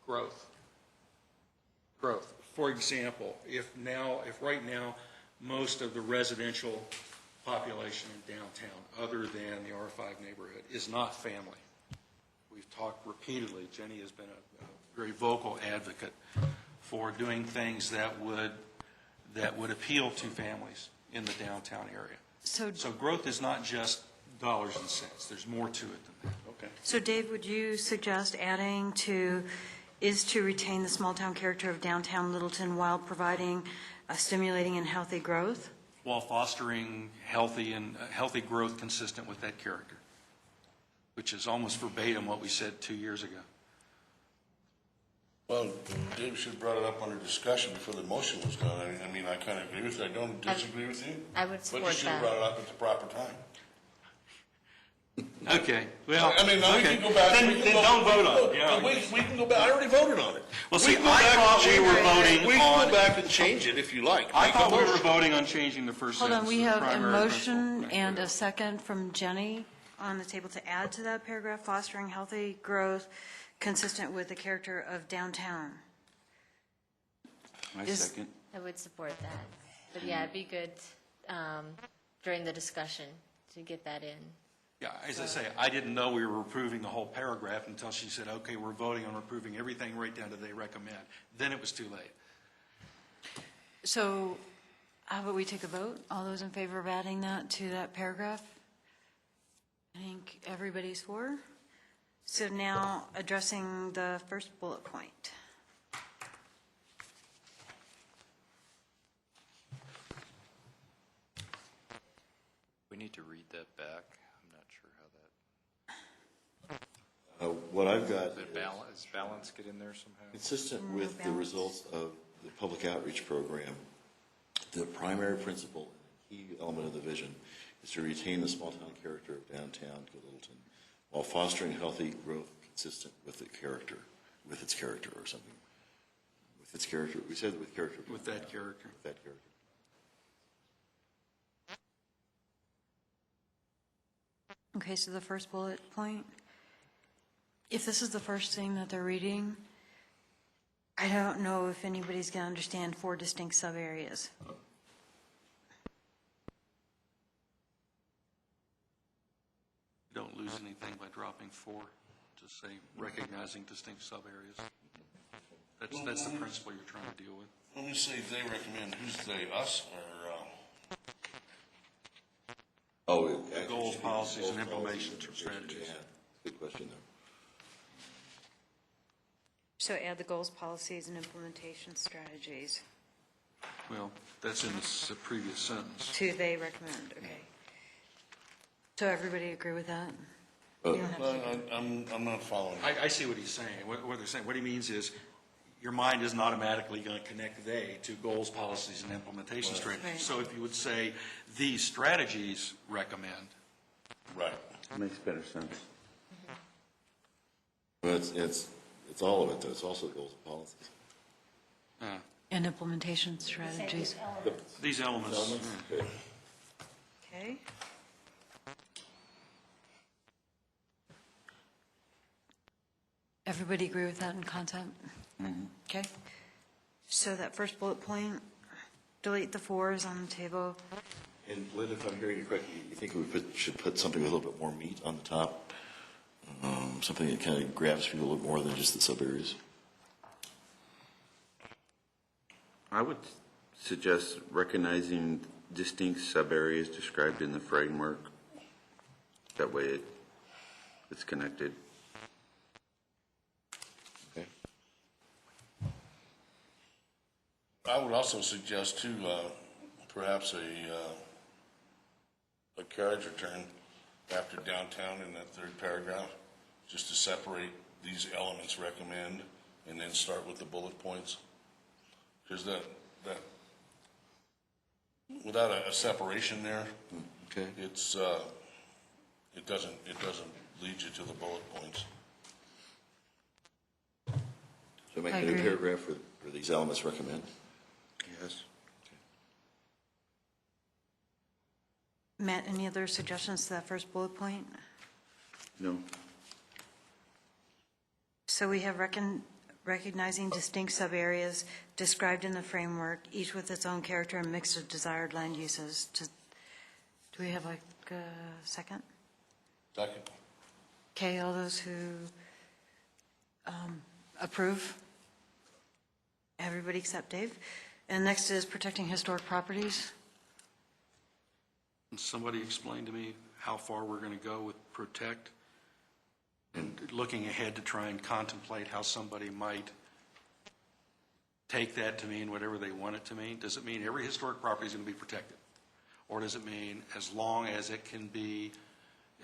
Growth. Growth. For example, if right now most of the residential population in downtown, other than the R5 neighborhood, is not family. We've talked repeatedly, Jenny has been a very vocal advocate for doing things that would appeal to families in the downtown area. so, So growth is not just dollars and cents. There's more to it than that. Okay. so Dave, would you suggest adding to, is to retain the small-town character of downtown Littleton while providing stimulating and healthy growth? While fostering healthy growth consistent with that character, which is almost verbatim what we said 2 years ago. Well, Dave should have brought it up under discussion before the motion was done. I mean, I kind of agree with you. I don't disagree with you. I would support But you should have that. brought it up at the proper time. Okay, well. I mean, now we okay. can go back. Then we can go- don't vote on it. we Yeah. can go back. I already voted on it. Well, We see, can go I back thought and we were change it. voting We can on- go back and change it if you like. I Make a thought we were motion. voting on changing the first Hold sentence. on, we to have a primary motion principle. and a second from Jenny on the table to add to that paragraph, fostering healthy growth consistent with the character of downtown. My Is- second. I would support that. But yeah, it'd be good during the discussion to get that in. Yeah, as I say, I didn't know we were approving the whole paragraph until she said, okay, we're voting on approving everything right down to they recommend. Then it was too late. So how about we take a vote? All those in favor of adding that to that paragraph? I think everybody's for. So now addressing the first bullet point. We need to read that back. I'm not sure how that, What I've got is balance get in there somehow? consistent with the balance. results of the public outreach program, the primary principle, key element of the vision, is to retain the small-town character of downtown Littleton while fostering healthy growth consistent with its character or something. With its character, we said with character. With that character. With that character. Okay, so the first bullet point, if this is the first thing that they're reading, I don't know if anybody's going to understand 4 distinct sub-areas. Don't lose anything by dropping 4. Just say recognizing distinct sub-areas. That's the principle you're trying to deal with. When we say they recommend, who's they, us, or, Oh, it actually Goals, should be policies, and goals, implementation policies, strategies. yeah. Good question, though. So add the goals, policies, and implementation strategies Well, that's in the previous sentence. to they recommend, okay. So everybody agree with that? But You don't have to- I'm not following. I see what he's saying. What they're saying, what he means is, your mind isn't automatically going to connect they to goals, policies, and implementation strategies. Right. So if you would say, these strategies recommend, Right. Makes better sense. but it's all of it, though. It's also the goals and policies. And implementation strategies, these elements. Okay. okay? Everybody agree with that in content? Okay. So that first bullet point, delete the fours on the table. And Lynn, if I'm hearing you correctly, you think we should put something with a little bit more meat on the top? Something that kind of grabs people a little more than just the sub-areas? I would suggest recognizing distinct sub-areas described in the framework. That way it's connected. Okay. I would also suggest too, perhaps a carriage return after downtown in that third paragraph, just to separate these elements recommend, and then start with the bullet points. Because that without a separation there, Okay. it's it doesn't lead you to the bullet points. So make I a new agree. paragraph for these elements recommend? Yes. Matt, any other suggestions to that first bullet point? No. So we have recognizing distinct sub-areas described in the framework, each with its own character and mix of desired land uses. Do we have like a second? Second. Okay, all those who approve? Everybody except Dave. And next is protecting historic properties. Can somebody explain to me how far we're going to go with protect? And looking ahead to try and contemplate how somebody might take that to mean whatever they want it to mean. Does it mean every historic property is going to be protected? Or does it mean as long as it can be,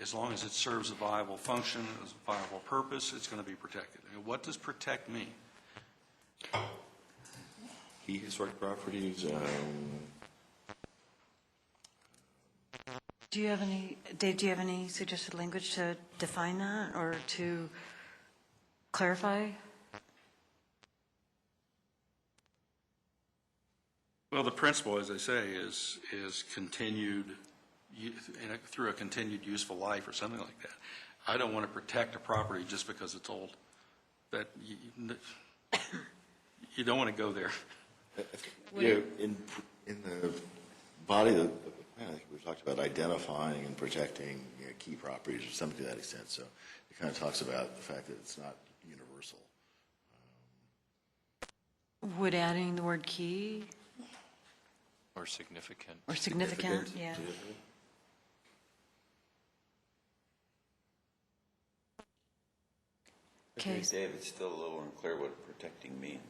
as long as it serves a viable function, as a viable purpose, it's going to be protected? And what does protect mean? Key historic properties, Do you have any, Dave, do you have any suggested language to define that or to clarify? Well, the principle, as I say, is continued, through a continued useful life or something like that. I don't want to protect a property just because it's old. That you don't want to go there. in the body of the plan, I think we've talked about identifying and protecting key properties or something to that extent. So it kind of talks about the fact that it's not universal. Would adding the word key Or significant. or significant, yeah. Okay. Dave, it's still a little unclear what protecting means.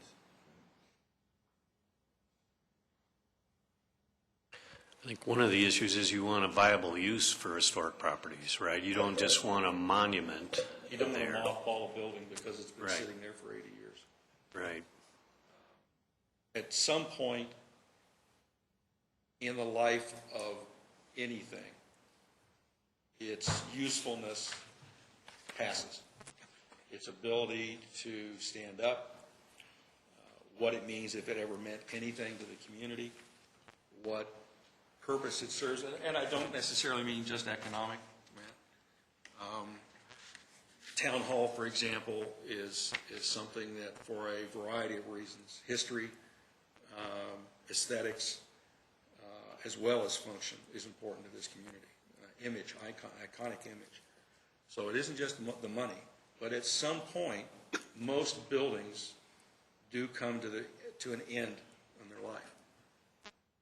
I think one of the issues is you want a viable use for historic properties, right? You don't just want a monument You don't want to there. mothball a building because it's been Right. sitting there for 80 years. Right. At some point in the life of anything, its usefulness passes. Its ability to stand up, what it means if it ever meant anything to the community, what purpose it serves, and I don't necessarily mean just economic. Town hall, for example, is something that for a variety of reasons, history, aesthetics, as well as function, is important to this community. Image, iconic image. So it isn't just the money, but at some point, most buildings do come to an end in their life.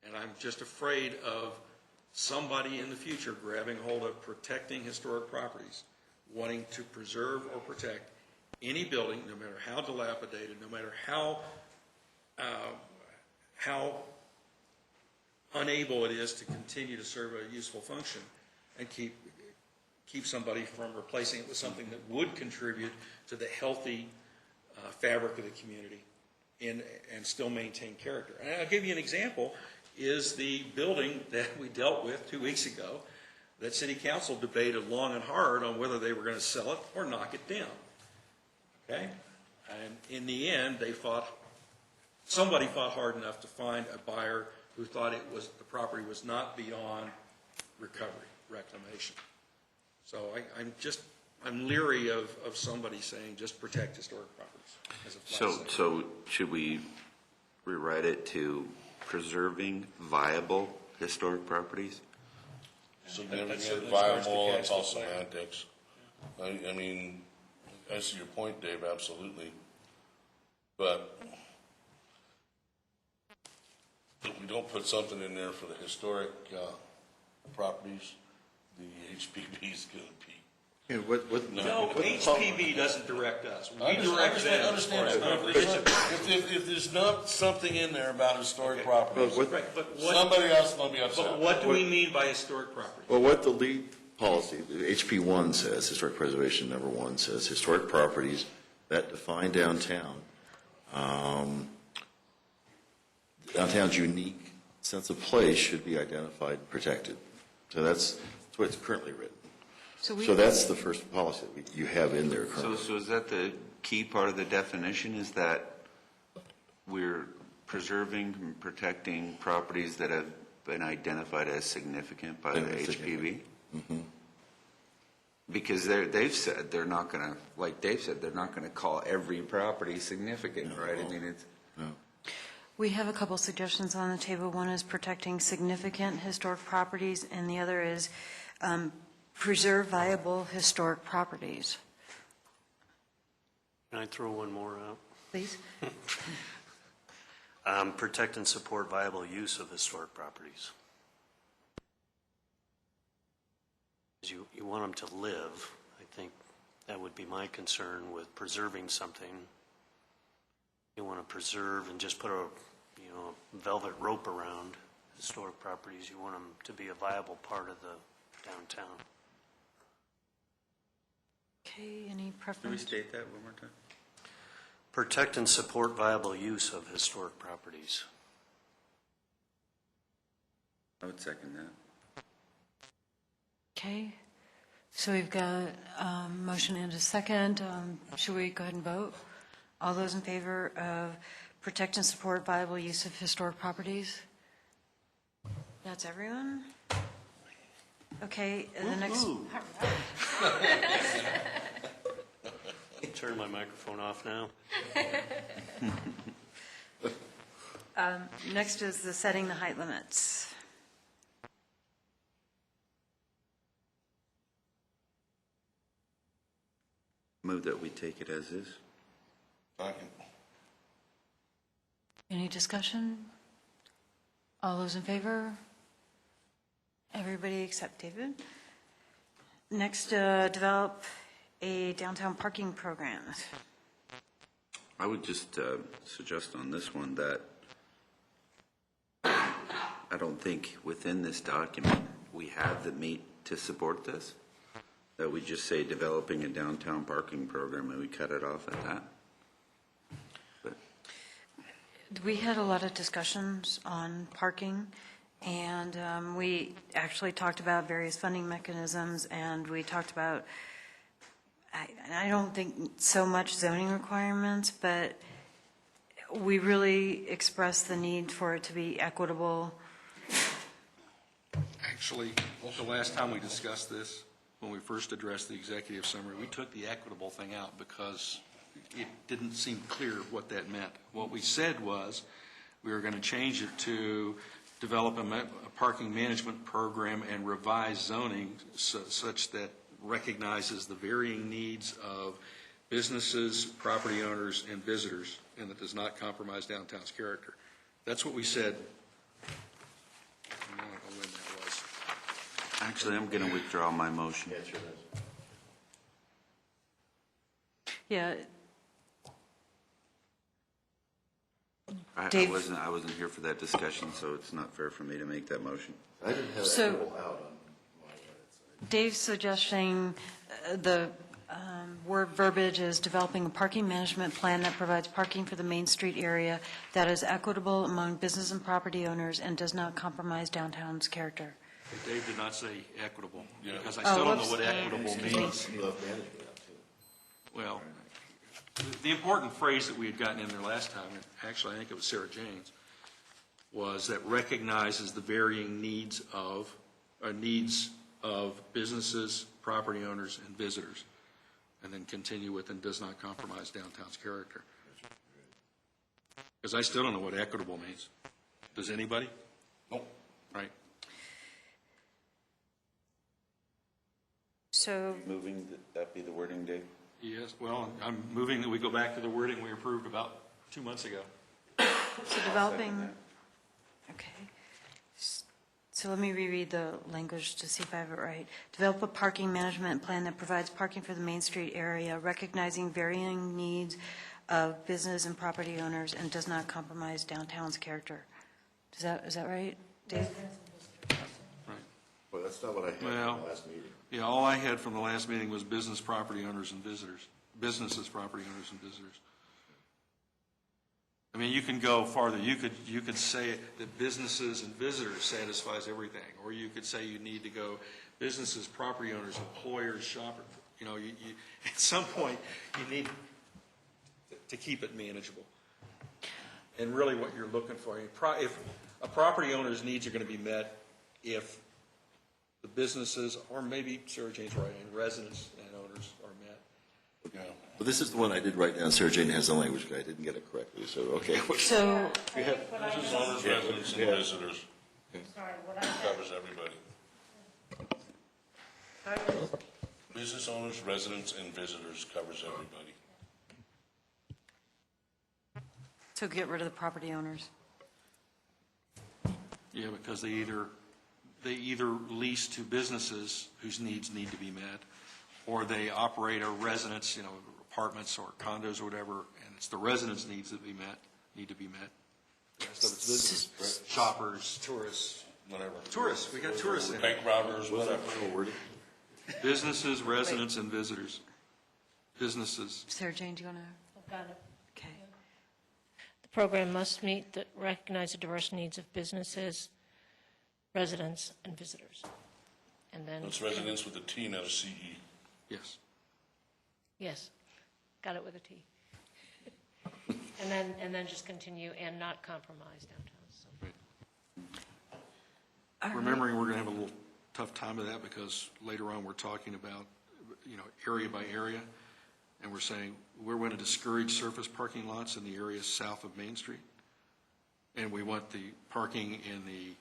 And I'm just afraid of somebody in the future grabbing hold of protecting historic properties, wanting to preserve or protect any building, no matter how dilapidated, no matter how unable it is to continue to serve a useful function, and keep somebody from replacing it with something that would contribute to the healthy fabric of the community and still maintain character. And I'll give you an example, is the building that we dealt with 2 weeks ago that City Council debated long and hard on whether they were going to sell it or knock it down. Okay? And in the end, somebody fought hard enough to find a buyer who thought the property was not beyond recovery, reclamation. So I'm leery of somebody saying just protect historic properties as a flat statement. So should we rewrite it to preserving viable historic properties? Significant, viable, it's all semantics. I mean, I see your point, Dave, absolutely. But if we don't put something in there for the historic properties, the HPP is going to be. No, HPB doesn't direct us. We I direct them. understand that. If there's not something in there about historic properties, Right, but somebody else is going to be upset. But what do we mean by historic property? Well, what the lead policy, the HP 1 says, historic preservation number 1 says, historic properties that define downtown, downtown's unique sense of place should be identified and protected. So that's what it's currently written. So that's the first policy that you have in there currently. So is that the key part of the definition, is that we're preserving and protecting properties that have been identified as significant by the HPV? Mm-hmm. Because they've said they're not going to, like Dave said, they're not going to call every property significant, right? I mean, it's... No. We have a couple suggestions on the table. One is protecting significant historic properties, and the other is preserve viable historic properties. Can I throw one more out? Please. Protect and support viable use of historic properties. You want them to live. I think that would be my concern with preserving something. You want to preserve and just put a velvet rope around historic properties. You want them to be a viable part of the downtown. Okay, any Can we preference? state that one more time? Protect and support viable use of historic properties. I would second that. Okay, so we've got a motion and a second. Should we go ahead and vote? All those in favor of protect and support viable use of historic properties? That's everyone? Okay, the next. Turn my microphone off now. Next is the setting the height limits. Move that we take it as is. Second. Any discussion? All those in favor? Everybody except David. Next, develop a downtown parking program. I would just suggest on this one that I don't think within this document we have the meat to support this, that we just say developing a downtown parking program and we cut it off at that. But We had a lot of discussions on parking, and we actually talked about various funding mechanisms, and we talked about, I don't think so much zoning requirements, but we really expressed the need for it to be equitable. Actually, the last time we discussed this, when we first addressed the executive summary, we took the equitable thing out because it didn't seem clear what that meant. What we said was we were going to change it to develop a parking management program and revise zoning such that recognizes the varying needs of businesses, property owners, and visitors, and that does not compromise downtown's character. That's what we said. I don't know when that was. Actually, I'm going to withdraw my motion. Yeah, I Dave? wasn't here for that discussion, so it's not fair for me to make that motion. I didn't have So- equitable out on my edit. Dave's suggesting the word verbiage is developing a parking management plan that provides parking for the Main Street area that is equitable among business and property owners and does not compromise downtown's character. Dave did not say equitable, Yeah. because I still don't know whoops. what equitable Excuse me. means. You left management out too. Well, the important phrase that we had gotten in there last time, and actually I think it was Sarah Jane's, was that recognizes the varying needs of businesses, property owners, and visitors, and then continue with and does not compromise downtown's character. Because I still don't know what equitable means. Does anybody? Nope. Right. So, Moving, that be the wording, Dave? Yes, well, I'm moving that we go back to the wording we approved about 2 months ago. so developing, okay. So let me reread the language to see if I have it right. Develop a parking management plan that provides parking for the Main Street area, recognizing varying needs of business and property owners, and does not compromise downtown's character. Is that right, Dave? Right. Well, that's not what I had in Well- the last meeting. Yeah, all I had from the last meeting was business, property owners, and visitors. Businesses, property owners, and visitors. I mean, you can go farther. You could say that businesses and visitors satisfies everything, or you could say you need to go businesses, property owners, employers, shoppers. You know, you at some point you need to keep it manageable. And really, what you're looking for, if a property owner's needs are going to be met, if the businesses, or maybe Sarah Jane's right, and residents and owners are met. Yeah. Well, this is the one I did write down. Sarah Jane has the language, but I didn't get it correctly, so, okay. So, Business owners, residents, and visitors Sorry, what I covers everybody. Business owners, residents, and visitors covers everybody. so get rid of the property owners. Yeah, because they either lease to businesses whose needs need to be met, or they operate a residence, apartments or condos or whatever, and it's the residents' needs that need to be met. The rest of it's visitors, right? Shoppers, tourists, Whatever. we got tourists in it. Bank robbers, whatever. Businesses, residents, and visitors. Businesses. Sarah Jane, do you want to? got it. Okay. The program must recognize the diverse needs of businesses, residents, and visitors. And then. It's residents with a T, not a CE. Yes. Yes, got it with a T. And then just continue and not compromise downtown. So. Right. Remembering we're going to have a little tough time with that because later on we're talking about, area by area, and we're saying we're going to discourage surface parking lots in the areas south of Main Street, and we want the parking in the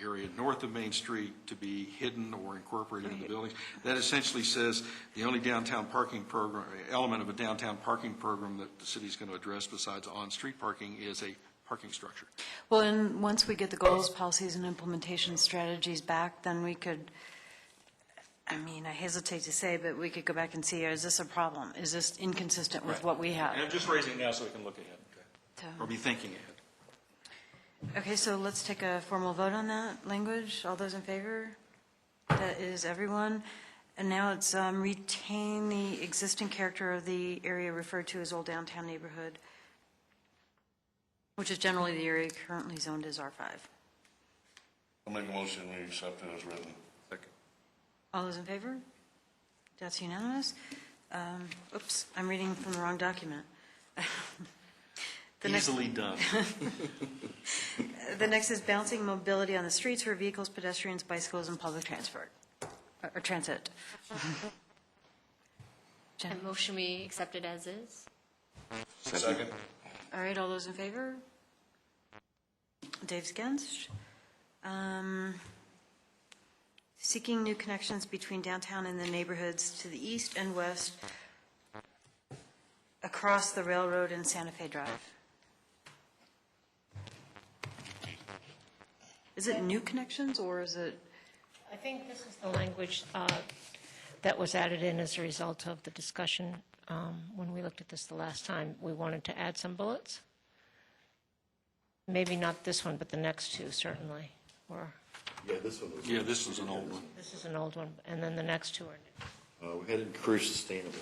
area north of Main Street to be hidden or incorporated in the buildings. That essentially says the only downtown parking program, element of a downtown parking program that the city's going to address besides on-street parking is a parking structure. Well, and once we get the goals, policies, and implementation strategies back, then we could, I hesitate to say, but we could go back and see, is this a problem? Is this inconsistent with what we have? And I'm just raising it now so we can look ahead, or be thinking ahead. Okay, so let's take a formal vote on that language. All those in favor? That is everyone. And now it's retain the existing character of the area referred to as Old Downtown Neighborhood, which is generally the area currently zoned as R5. I'll make a motion, we accept it as written. Second. All those in favor? That's unanimous. Oops, I'm reading from the wrong document. Easily done. The next is balancing mobility on the streets for vehicles, pedestrians, bicycles, and public transport, or transit. Jen? And motion we accept it as is? Second? All right, all those in favor? Dave's against. Seeking new connections between downtown and the neighborhoods to the east and west across the railroad in Santa Fe Drive. Is it new connections, or is it? I think this is the language that was added in as a result of the discussion when we looked at this the last time. We wanted to add some bullets. Maybe not this one, but the next two, certainly. Or Yeah, this one was. Yeah, this is an old one. this is an old one, and then the next two are new. We had encouraged sustainable.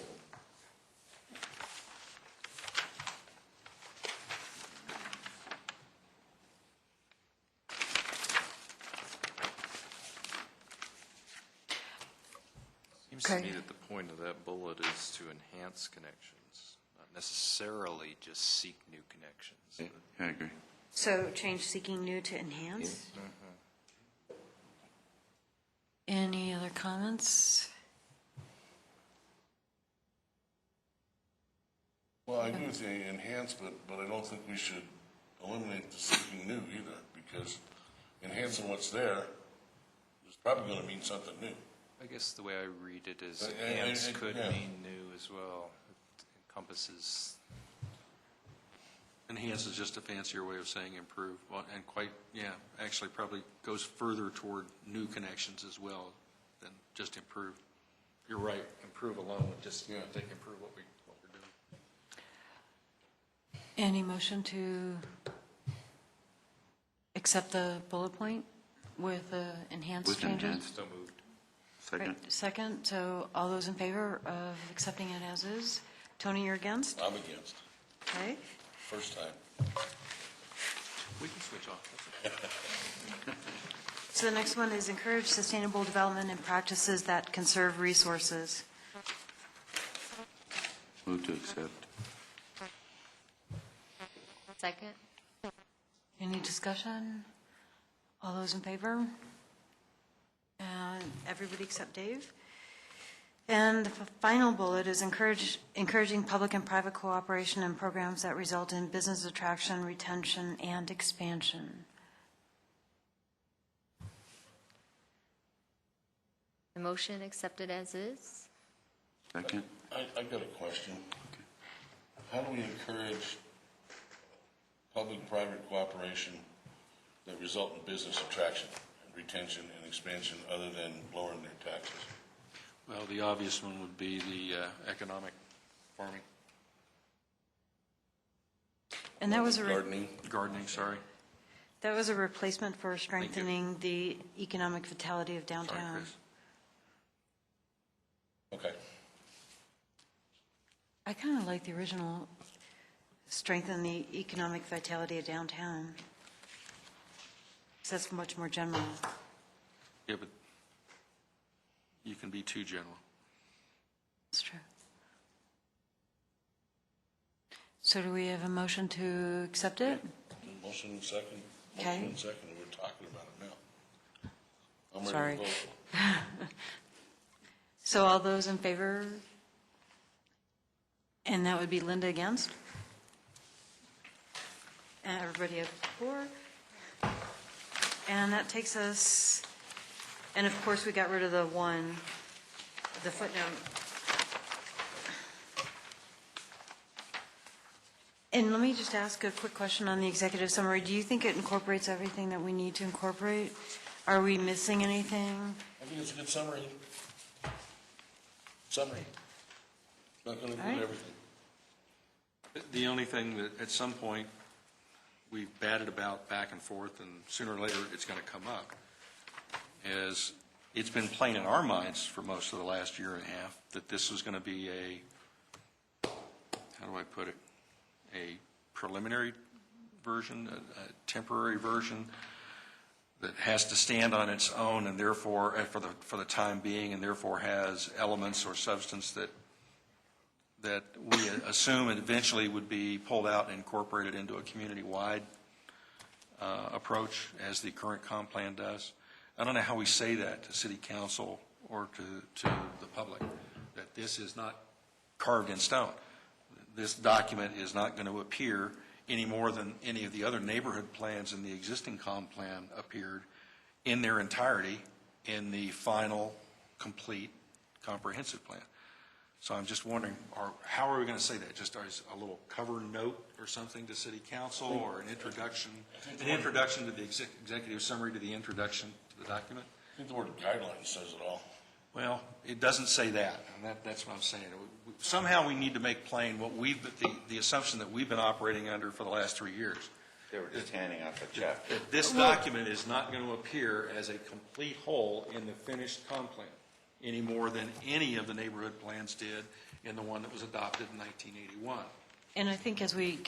Seems to me Okay. that the point of that bullet is to enhance connections, not necessarily just seek new connections. I agree. So change seeking new to enhance? Any other comments? Well, I agree with the enhancement, but I don't think we should eliminate the seeking new either, because enhancing what's there is probably going to mean something new. I guess the way I read it is I- enhance I- could yeah. mean new as well. It encompasses, Enhance is just a fancier way of saying improve, well, and quite, yeah, actually probably goes further toward new connections as well than just improve. You're right, improve alone would just, Yeah. take improve what we're doing. Any motion to accept the bullet point with the enhanced With changes? enhanced. so moved. Second. Right, second, so all those in favor of accepting it as is? Tony, you're against? I'm against, Okay. first time. We can switch off. So the next one is encourage sustainable development and practices that conserve resources. Move to accept. Second? Any discussion? All those in favor? Everybody except Dave? And the final bullet is encouraging public and private cooperation in programs that result in business attraction, retention, and expansion. The motion accepted as is? Second. I got a question. How do we encourage public-private cooperation that result in business attraction, retention, and expansion other than lowering their taxes? Well, the obvious one would be the economic farming, And that was gardening, sorry. that was a replacement for strengthening the economic vitality of Sorry, downtown. Chris. Okay. I kind of like the original, strengthen the economic vitality of downtown. 'Cause that's much more general. Yeah, but you can be too general. That's true. So do we have a motion to accept it? Motion and second. Okay. Motion and second, we're talking about it now. I'm Sorry. ready to vote. So all those in favor? And that would be Linda against? And everybody for? And that takes us, and of course, we got rid of the footnote. And let me just ask a quick question on the executive summary. Do you think it incorporates everything that we need to incorporate? Are we missing anything? I think it's a good summary. Summary. Not going to All right. include everything. The only thing that at some point we've batted about back and forth, and sooner or later it's going to come up, is it's been plain in our minds for most of the last year and a half that this was going to be how do I put it, a preliminary version, a temporary version that has to stand on its own and therefore, for the time being, and therefore has elements or substance that we assume eventually would be pulled out and incorporated into a community-wide approach, as the current comp plan does. I don't know how we say that to city council or to the public, that this is not carved in stone. This document is not going to appear any more than any of the other neighborhood plans in the existing comp plan appeared in their entirety in the final, complete, comprehensive plan. So I'm just wondering, how are we going to say that? Just as a little cover note or something to city council, or an introduction to the executive summary to the introduction to the document? I think the word guidelines says it all. Well, it doesn't say that, and that's what I'm saying. Somehow we need to make plain what the assumption that we've been operating under for the last 3 years. They were just handing out the check. That this document is not going to appear as a complete whole in the finished comp plan, any more than any of the neighborhood plans did in the one that was adopted in 1981. And I think as we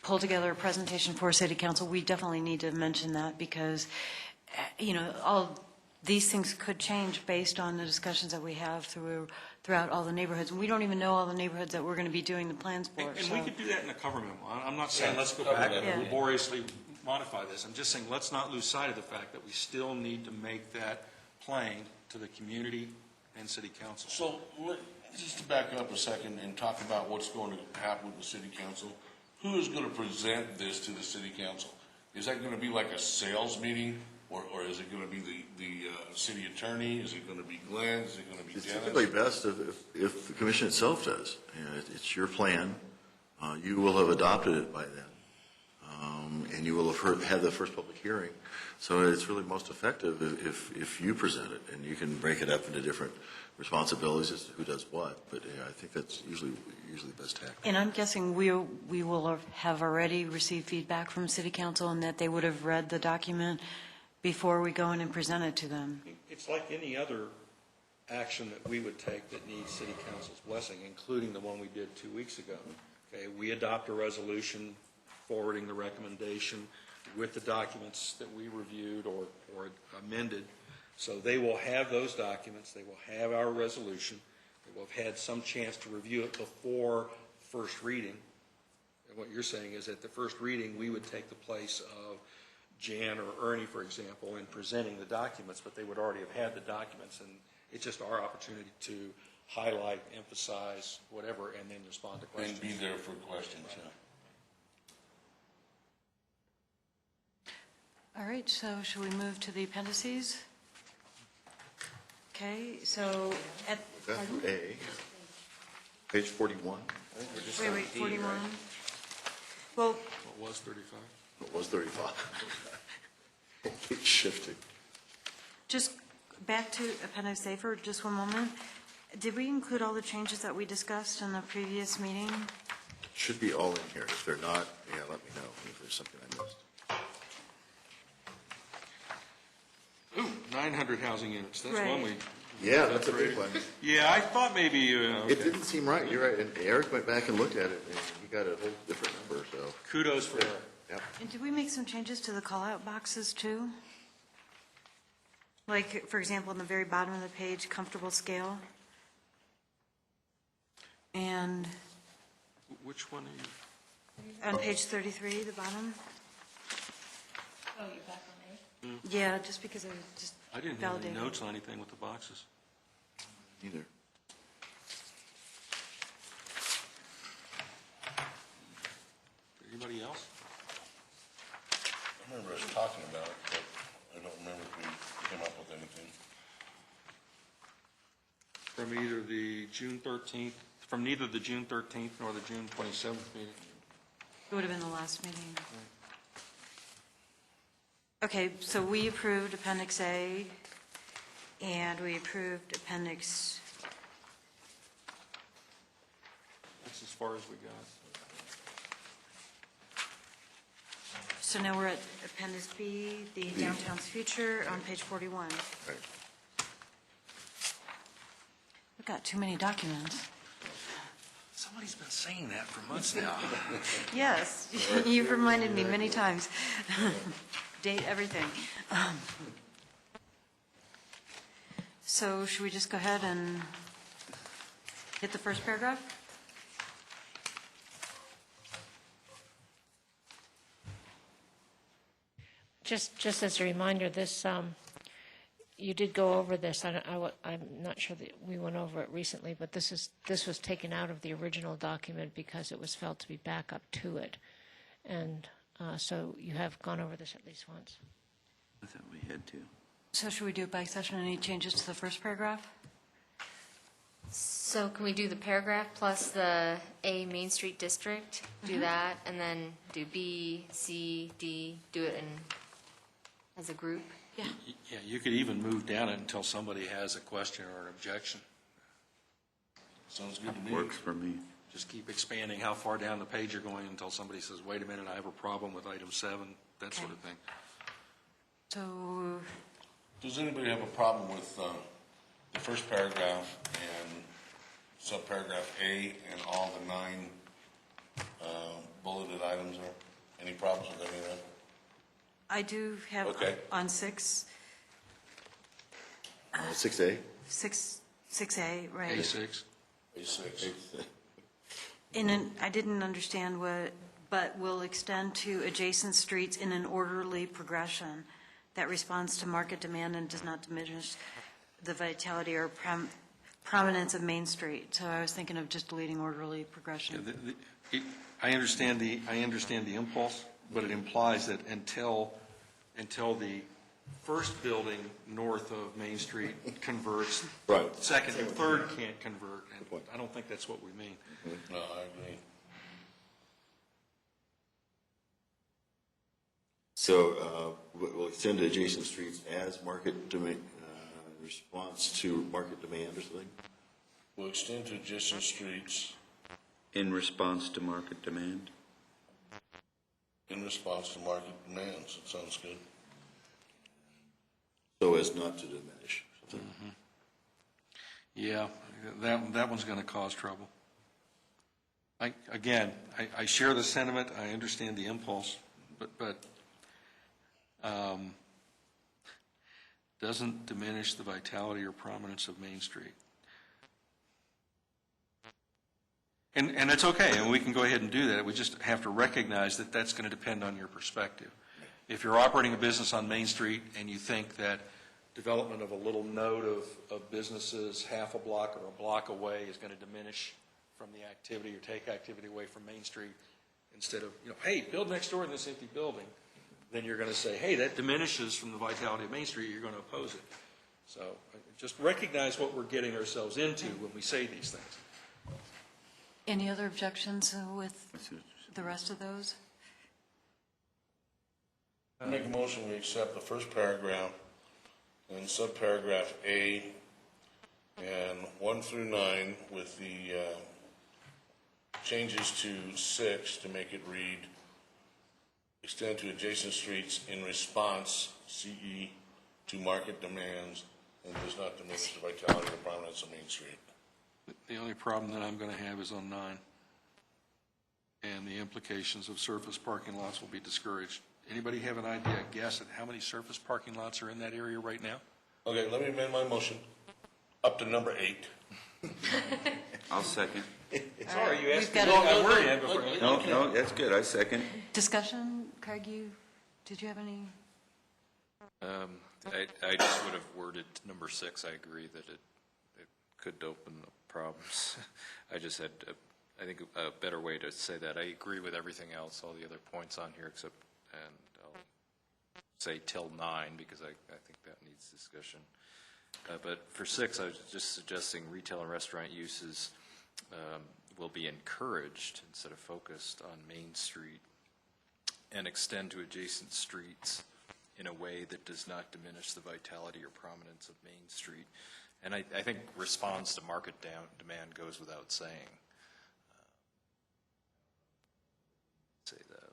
pull together a presentation for City Council, we definitely need to mention that because, all these things could change based on the discussions that we have throughout all the neighborhoods. And we don't even know all the neighborhoods that we're going to be doing the plans for. And we could do that in a cover memo. I'm not saying let's go back and laboriously modify this. I'm just saying let's not lose sight of the fact that we still need to make that plain to the community and city council. So, just to back up a second and talk about what's going to happen with the city council, who is going to present this to the city council? Is that going to be like a sales meeting, or is it going to be the city attorney? Is it going to be Glenn? Is it going to be It's Dennis? typically best if the commission itself does. It's your plan. You will have adopted it by then. And you will have had the first public hearing. So it's really most effective if you present it, and you can break it up into different responsibilities as to who does what. But I think that's usually the best tactic. And I'm guessing we will have already received feedback from City Council and that they would have read the document before we go in and present it to them. It's like any other action that we would take that needs city council's blessing, including the one we did 2 weeks ago. Okay, we adopt a resolution forwarding the recommendation with the documents that we reviewed or amended. So they will have those documents, they will have our resolution, they will have had some chance to review it before first reading. And what you're saying is at the first reading, we would take the place of Jan or Ernie, for example, in presenting the documents, but they would already have had the documents, and it's just our opportunity to highlight, emphasize, whatever, and then respond to questions. And be there for questions, All right, so should we move to the appendices? Okay, so at, That's A, page 41. wait, 41. Well, What was 35? It was 35. It's shifting. just back to Appendix A for just one moment. Did we include all the changes that we discussed in the previous meeting? Should be all in here. If they're not, let me know if there's something I missed. Ooh, 900 housing units, that's one Right. we... Yeah, that's a big one. Yeah, I thought maybe, okay. It didn't seem right. You're right. And Eric went back and looked at it, and he got a whole different number, so. Kudos for Eric. Yep. And did we make some changes to the call-out boxes, too? Like, for example, on the very bottom of the page, comfortable scale. And Which one are you? on page 33, the bottom. Oh, you're back on A? Yeah, just because I just I didn't have any validated. notes on anything with the boxes. Neither. Anybody else? I remember us talking about it, but I don't remember if we came up with anything. From either the June 13th, from neither the June 13th nor the June 27th meeting. It would have been the last meeting. Okay, so we approved Appendix A, and we approved Appendix, That's as far as we got. so now we're at Appendix B, the downtown's future, on page 41. Right. We've got too many documents. Somebody's been saying that for months now. Yes, you've reminded me many times. Date everything. So should we just go ahead and hit the first paragraph? Just as a reminder, this, you did go over this. I'm not sure that we went over it recently, but this was taken out of the original document because it was felt to be backup to it. And so you have gone over this at least once. I thought we had to. So should we do it by session? Any changes to the first paragraph? So can we do the paragraph plus the A Main Street District? Do that, and then do B, C, D, do it as a group? Yeah. Yeah, you could even move down it until somebody has a question or an objection. Sounds good to me. Works for me. Just keep expanding how far down the page you're going until somebody says, wait a minute, I have a problem with item 7, that sort of thing. So, Does anybody have a problem with the first paragraph and subparagraph A and all the 9 bulleted items there? Any problems with any of that? I do have Okay. on 6, 6A? 6A, right? A6. A6. I didn't understand what, but will extend to adjacent streets in an orderly progression that responds to market demand and does not diminish the vitality or prominence of Main Street. So I was thinking of just deleting orderly progression. I understand the impulse, but it implies that until the first building north of Main Street converts, Right. second and third can't convert, and point. I don't think that's what we mean. No, I agree. So we'll extend to adjacent streets as market demand, response to market demand or something? Will extend to adjacent streets In response to market demand? in response to market demands. That sounds good. So as not to diminish something. Yeah, that one's going to cause trouble. I share the sentiment, I understand the impulse, but doesn't diminish the vitality or prominence of Main Street. And it's okay, and we can go ahead and do that. We just have to recognize that that's going to depend on your perspective. If you're operating a business on Main Street and you think that development of a little node of businesses half a block or a block away is going to diminish from the activity or take activity away from Main Street, instead of, hey, build next door in this empty building, then you're going to say, hey, that diminishes from the vitality of Main Street, you're going to oppose it. So just recognize what we're getting ourselves into when we say these things. Any other objections with the rest of those? I make a motion, we accept the first paragraph and subparagraph A and 1 through 9 with the changes to 6 to make it read, extend to adjacent streets in response, CE, to market demands and does not diminish the vitality or prominence of Main Street. The only problem that I'm going to have is on 9. And the implications of surface parking lots will be discouraged. Anybody have an idea, guess at how many surface parking lots are in that area right now? Okay, let me amend my motion up to number 8. I'll second. Sorry, you asked me We've got what a- my word in before. No, that's good, I second. Discussion, Craig, did you have any? I just would have worded number 6. I agree that it could open up problems. I just had, I think, a better way to say that. I agree with everything else, all the other points on here, except, and I'll say till 9 because I think that needs discussion. But for 6, I was just suggesting retail and restaurant uses will be encouraged instead of focused on Main Street and extend to adjacent streets in a way that does not diminish the vitality or prominence of Main Street. And I think responds to market demand goes without saying. Say that.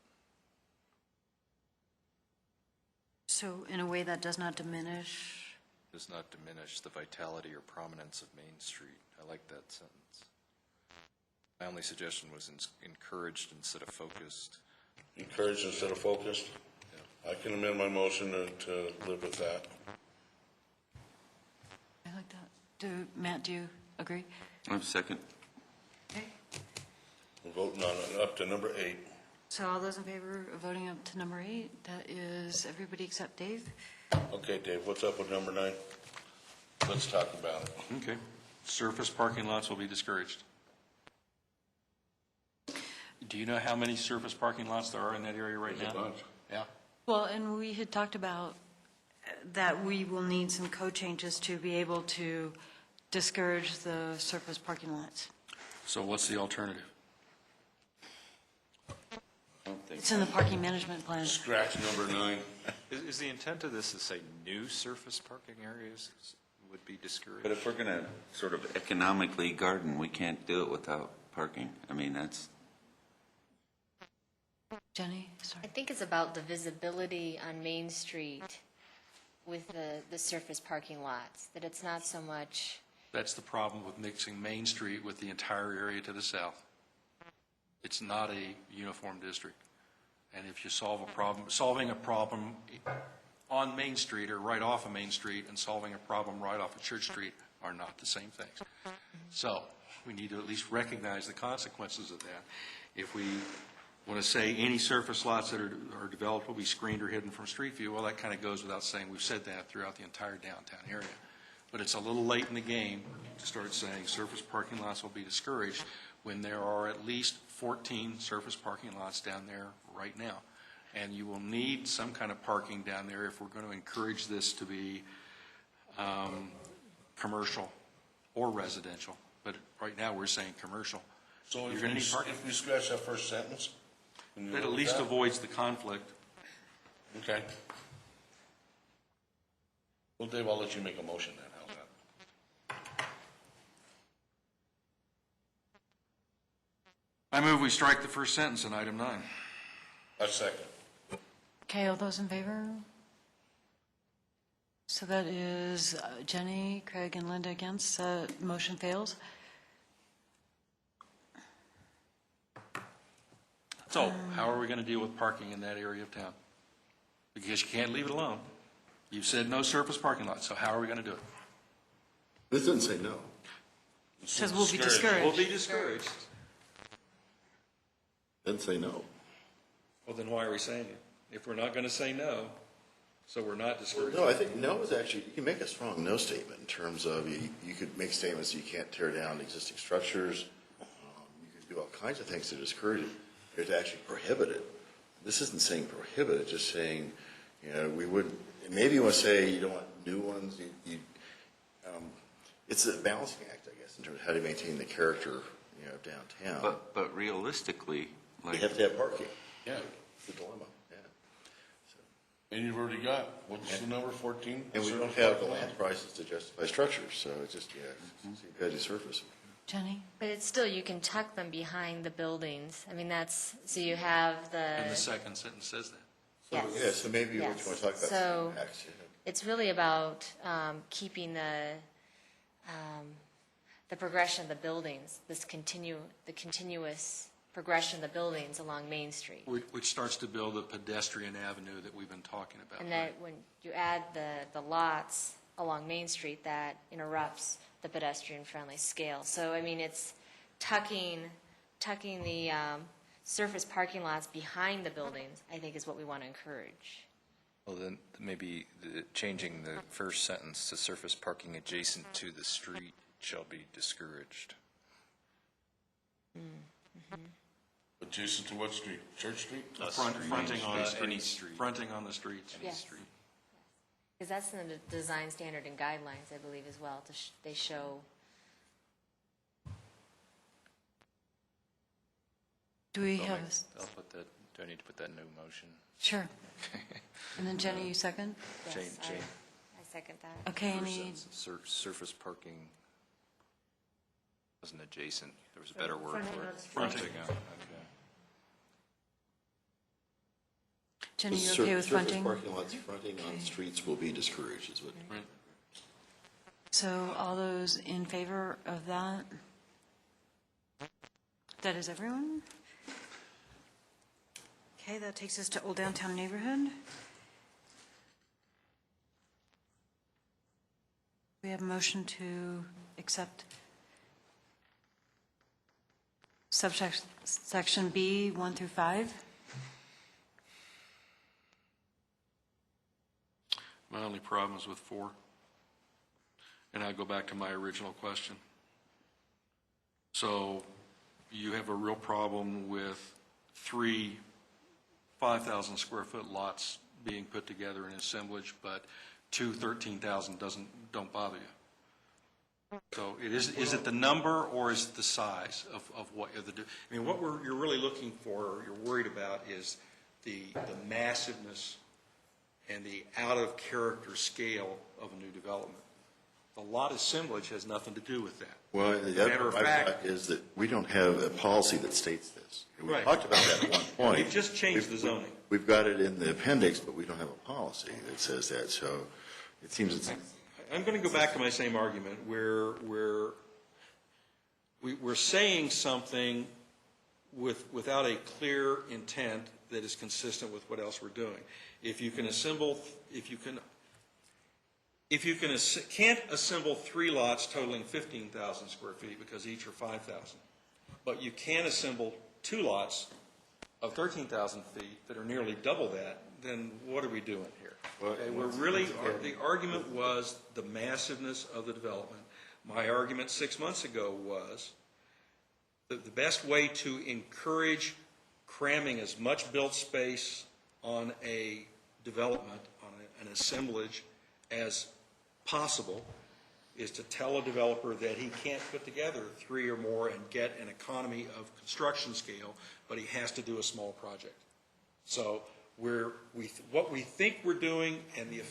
So in a way that does not diminish? Does not diminish the vitality or prominence of Main Street. I like that sentence. My only suggestion was encouraged instead of focused. Encouraged instead of focused? Yeah. I can amend my motion to live with that. I like that. Matt, do you agree? I'm second. Okay. We're voting on it up to number 8. So all those in favor of voting up to number 8, that is everybody except Dave? Okay, Dave, what's up with number 9? Let's talk about it. Okay. Surface parking lots will be discouraged. Do you know how many surface parking lots there are in that area right There's a now? bunch. Yeah. Well, and we had talked about that we will need some code changes to be able to discourage the surface parking lots. So what's the alternative? It's in the parking management plan. Scratch number 9. Is the intent of this to say new surface parking areas would be discouraged? But if we're going to sort of economically garden, we can't do it without parking. I mean, that's, Jenny, sorry. I think it's about the visibility on Main Street with the surface parking lots, that it's not so much, That's the problem with mixing Main Street with the entire area to the south. It's not a uniform district. And if you solving a problem on Main Street or right off of Main Street and solving a problem right off of Church Street are not the same things. So we need to at least recognize the consequences of that. If we want to say any surface lots that are developed will be screened or hidden from street view, well, that kind of goes without saying. We've said that throughout the entire downtown area. But it's a little late in the game to start saying surface parking lots will be discouraged when there are at least 14 surface parking lots down there right now. And you will need some kind of parking down there if we're going to encourage this to be commercial or residential. But right now, we're saying commercial. So You're if gonna we, need parking. if we scratch that first sentence? can you That at live with least that? avoids the conflict. Okay. Well, Dave, I'll let you make a motion then, how's that? I move we strike the first sentence in item 9. A second. Okay, all those in favor? So that is Jenny, Craig, and Linda against. Motion fails. So how are we going to deal with parking in that area of town? Because you can't leave it alone. You've said no surface parking lots, so how are we going to do it? This doesn't say no. Says we'll be We'll discouraged. be discouraged. Doesn't say no. Well, then why are we saying it? If we're not going to say no, so we're not discouraged. No, I think no is actually, you can make a strong no statement in terms of, you could make statements, you can't tear down existing structures. You could do all kinds of things to discourage it, or to actually prohibit it. This isn't saying prohibit, it's just saying, we wouldn't, maybe you want to say you don't want new ones, it's a balancing act, I guess, in terms of how to maintain the character, of downtown. but realistically, You like, have to have parking. Yeah. It's the dilemma, yeah. And you've already got, what's the number, 14? And we don't have the land prices to justify structures, so it's just, so you've got to surface. Jenny? but it's still, you can tuck them behind the buildings. I mean, that's, so you have the. And the second sentence says that. Yes. Yeah, so maybe what you want to talk about. So impacts, it's really about keeping the progression of the buildings, the continuous progression of the buildings along Main Street. Which starts to build a pedestrian avenue that we've been talking about. And that when you add the lots along Main Street, that interrupts the pedestrian-friendly scale. So, I mean, it's tucking the surface parking lots behind the buildings, I think is what we want to encourage. Well, then maybe changing the first sentence to surface parking adjacent to the street shall be discouraged. Adjacent to what street? Church Street? Fronting on the Any streets. street. Fronting on the streets. Yes. Because that's in the design standard and guidelines, I believe, as well. They show. Do we have, I'll put that, do I need to put that in new motion? sure. And then Jenny, you second? Jane, Yes, I second that. Okay, first any, sentence, surface parking wasn't adjacent, there was a better word for it. Fronting on, okay. Jenny, you okay with fronting? Surface parking lots fronting on streets will be discouraged, is what. Right. So all those in favor of that? That is everyone? Okay, that takes us to Old Downtown Neighborhood. We have a motion to accept subsection B, 1 through 5. My only problem is with 4. And I go back to my original question. So you have a real problem with 3 5,000 square foot lots being put together in assemblage, but 2 13,000 don't bother you. So is it the number or is it the size of what you're I mean, what you're really looking for, or you're worried about, is the massiveness and the out-of-character scale of a new development. The lot assemblage has nothing to do with that. Well, the Matter other of fact- fact is that we don't have a policy that states this. We Right. talked about that at one point. We've just changed the zoning. We've got it in the appendix, but we don't have a policy that says that, so it seems it's... I'm going to go back to my same argument, where we're saying something without a clear intent that is consistent with what else we're doing. If you can't assemble 3 lots totaling 15,000 square feet because each are 5,000, but you can assemble 2 lots of 13,000 feet that are nearly double that, then what are we doing here? Okay, the argument was the massiveness of the development. My argument 6 months ago was that the best way to encourage cramming as much built space on a development, on an assemblage as possible, is to tell a developer that he can't put together 3 or more and get an economy of construction scale, but he has to do a small project. So what we think we're doing and the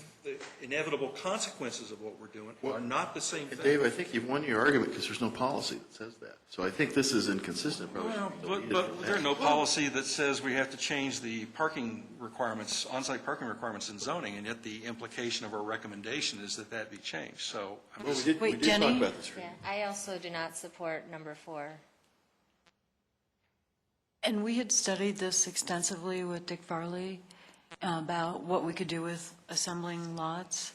inevitable consequences of what we're doing are not the same thing. Dave, I think you've won your argument because there's no policy that says that. So I think this is inconsistent. Well, but there's no policy that says we have to change the parking requirements, on-site parking requirements in zoning, and yet the implication of our recommendation is that that be changed. So I'm just, we did Jenny? talk about this. Yeah, I also do not support number 4. And we had studied this extensively with Dick Farley about what we could do with assembling lots.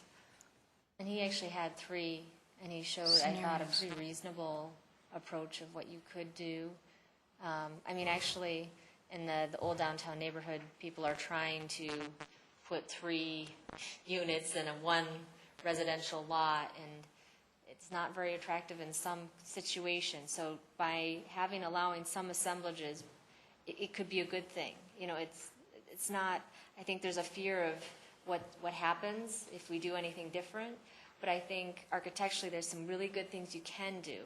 And he actually had 3, and he showed, I thought, a pretty reasonable approach of what you could do. I mean, actually, in the old downtown neighborhood, people are trying to put 3 units in a 1 residential lot, and it's not very attractive in some situations. So by allowing some assemblages, it could be a good thing. You know, it's not, I think there's a fear of what happens if we do anything different, but I think architecturally there's some really good things you can do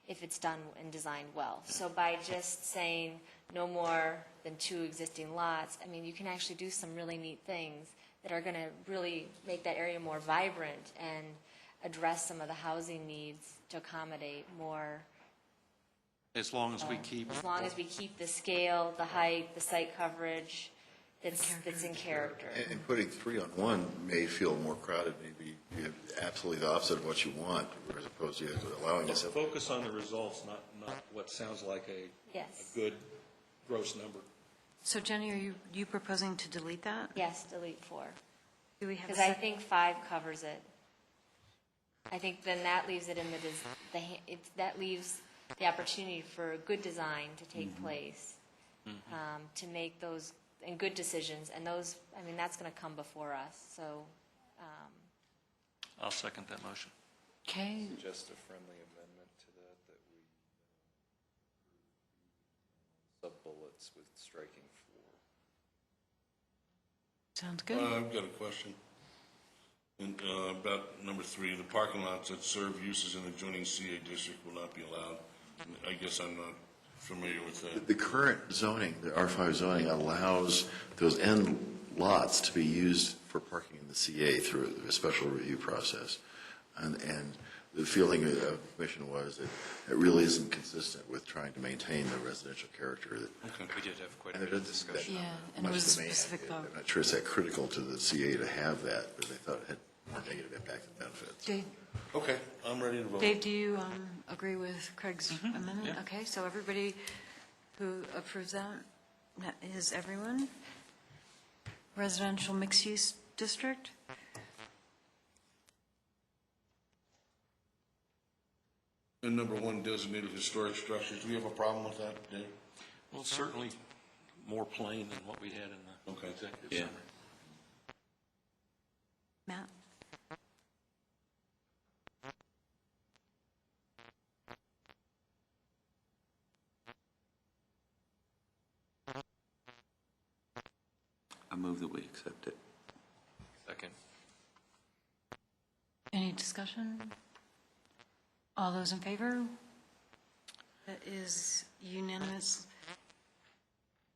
if it's done and designed well. So by just saying no more than 2 existing lots, I mean, you can actually do some really neat things that are going to really make that area more vibrant and address some of the housing needs to accommodate more. as long as we keep. As long as we keep the scale, the height, the site coverage that's in character. And putting 3 on 1 may feel more crowded. Maybe you have absolutely the opposite of what you want, as opposed to allowing us. Focus on the results, not what sounds like a good gross number. So Jenny, are you proposing to delete that? Yes, delete 4. Do we have a Because I second? think 5 covers it. I think then that leaves it in that leaves the opportunity for good design to take place, to make those and good decisions, and those, I mean, that's going to come before us. So, I'll second that motion. Okay, Just a friendly amendment to that we sub-bullets with striking 4. sounds good. I've got a question. About number 3, the parking lots that serve uses in adjoining CA district will not be allowed. I guess I'm not familiar with that. The current zoning, the R5 zoning, allows those end lots to be used for parking in the CA through a special review process. And the feeling of the commission was that it really isn't consistent with trying to maintain the residential character. We did have quite a And bit it of doesn't discussion. Yeah, and much it was to me. specific vote. I'm not sure it's that critical to the CA to have that, but they thought it had more negative impact than benefits. Dave, Okay, I'm ready to vote. Dave, do you agree with Craig's amendment? Okay, so everybody who approves that is everyone? Residential mixed-use district? And number 1, designated historic structures. Do we have a problem with that, Dave? Well, certainly more plain than what we had in the Okay. executive Yeah. summary. Matt? I move that we accept it. Second. Any discussion? All those in favor? That is unanimous.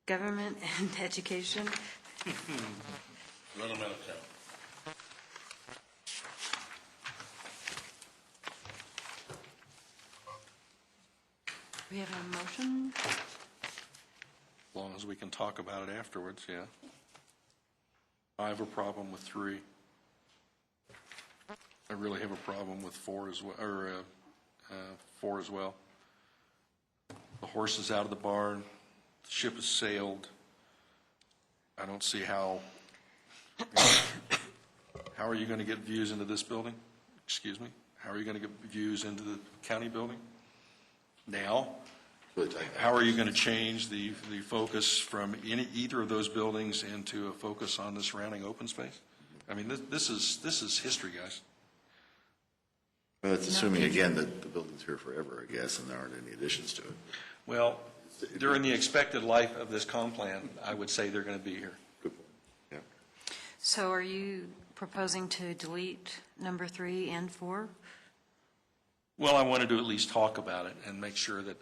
Government and education. Run them out of town. We have a motion. As long as we can talk about it afterwards, yeah. I have a problem with 3. I really have a problem with 4 as well, or 4 as well. The horse is out of the barn, the ship has sailed. I don't see how are you going to get views into this building? Excuse me? How are you going to get views into the county building? Now, how are you going to change the focus from either of those buildings into a focus on the surrounding open space? I mean, this is history, guys. Well, that's assuming, again, that the building's here forever, I guess, and there aren't any additions to it. Well, during the expected life of this comp plan, I would say they're going to be here. Good point. Yeah. So are you proposing to delete number 3 and 4? Well, I wanted to at least talk about it and make sure that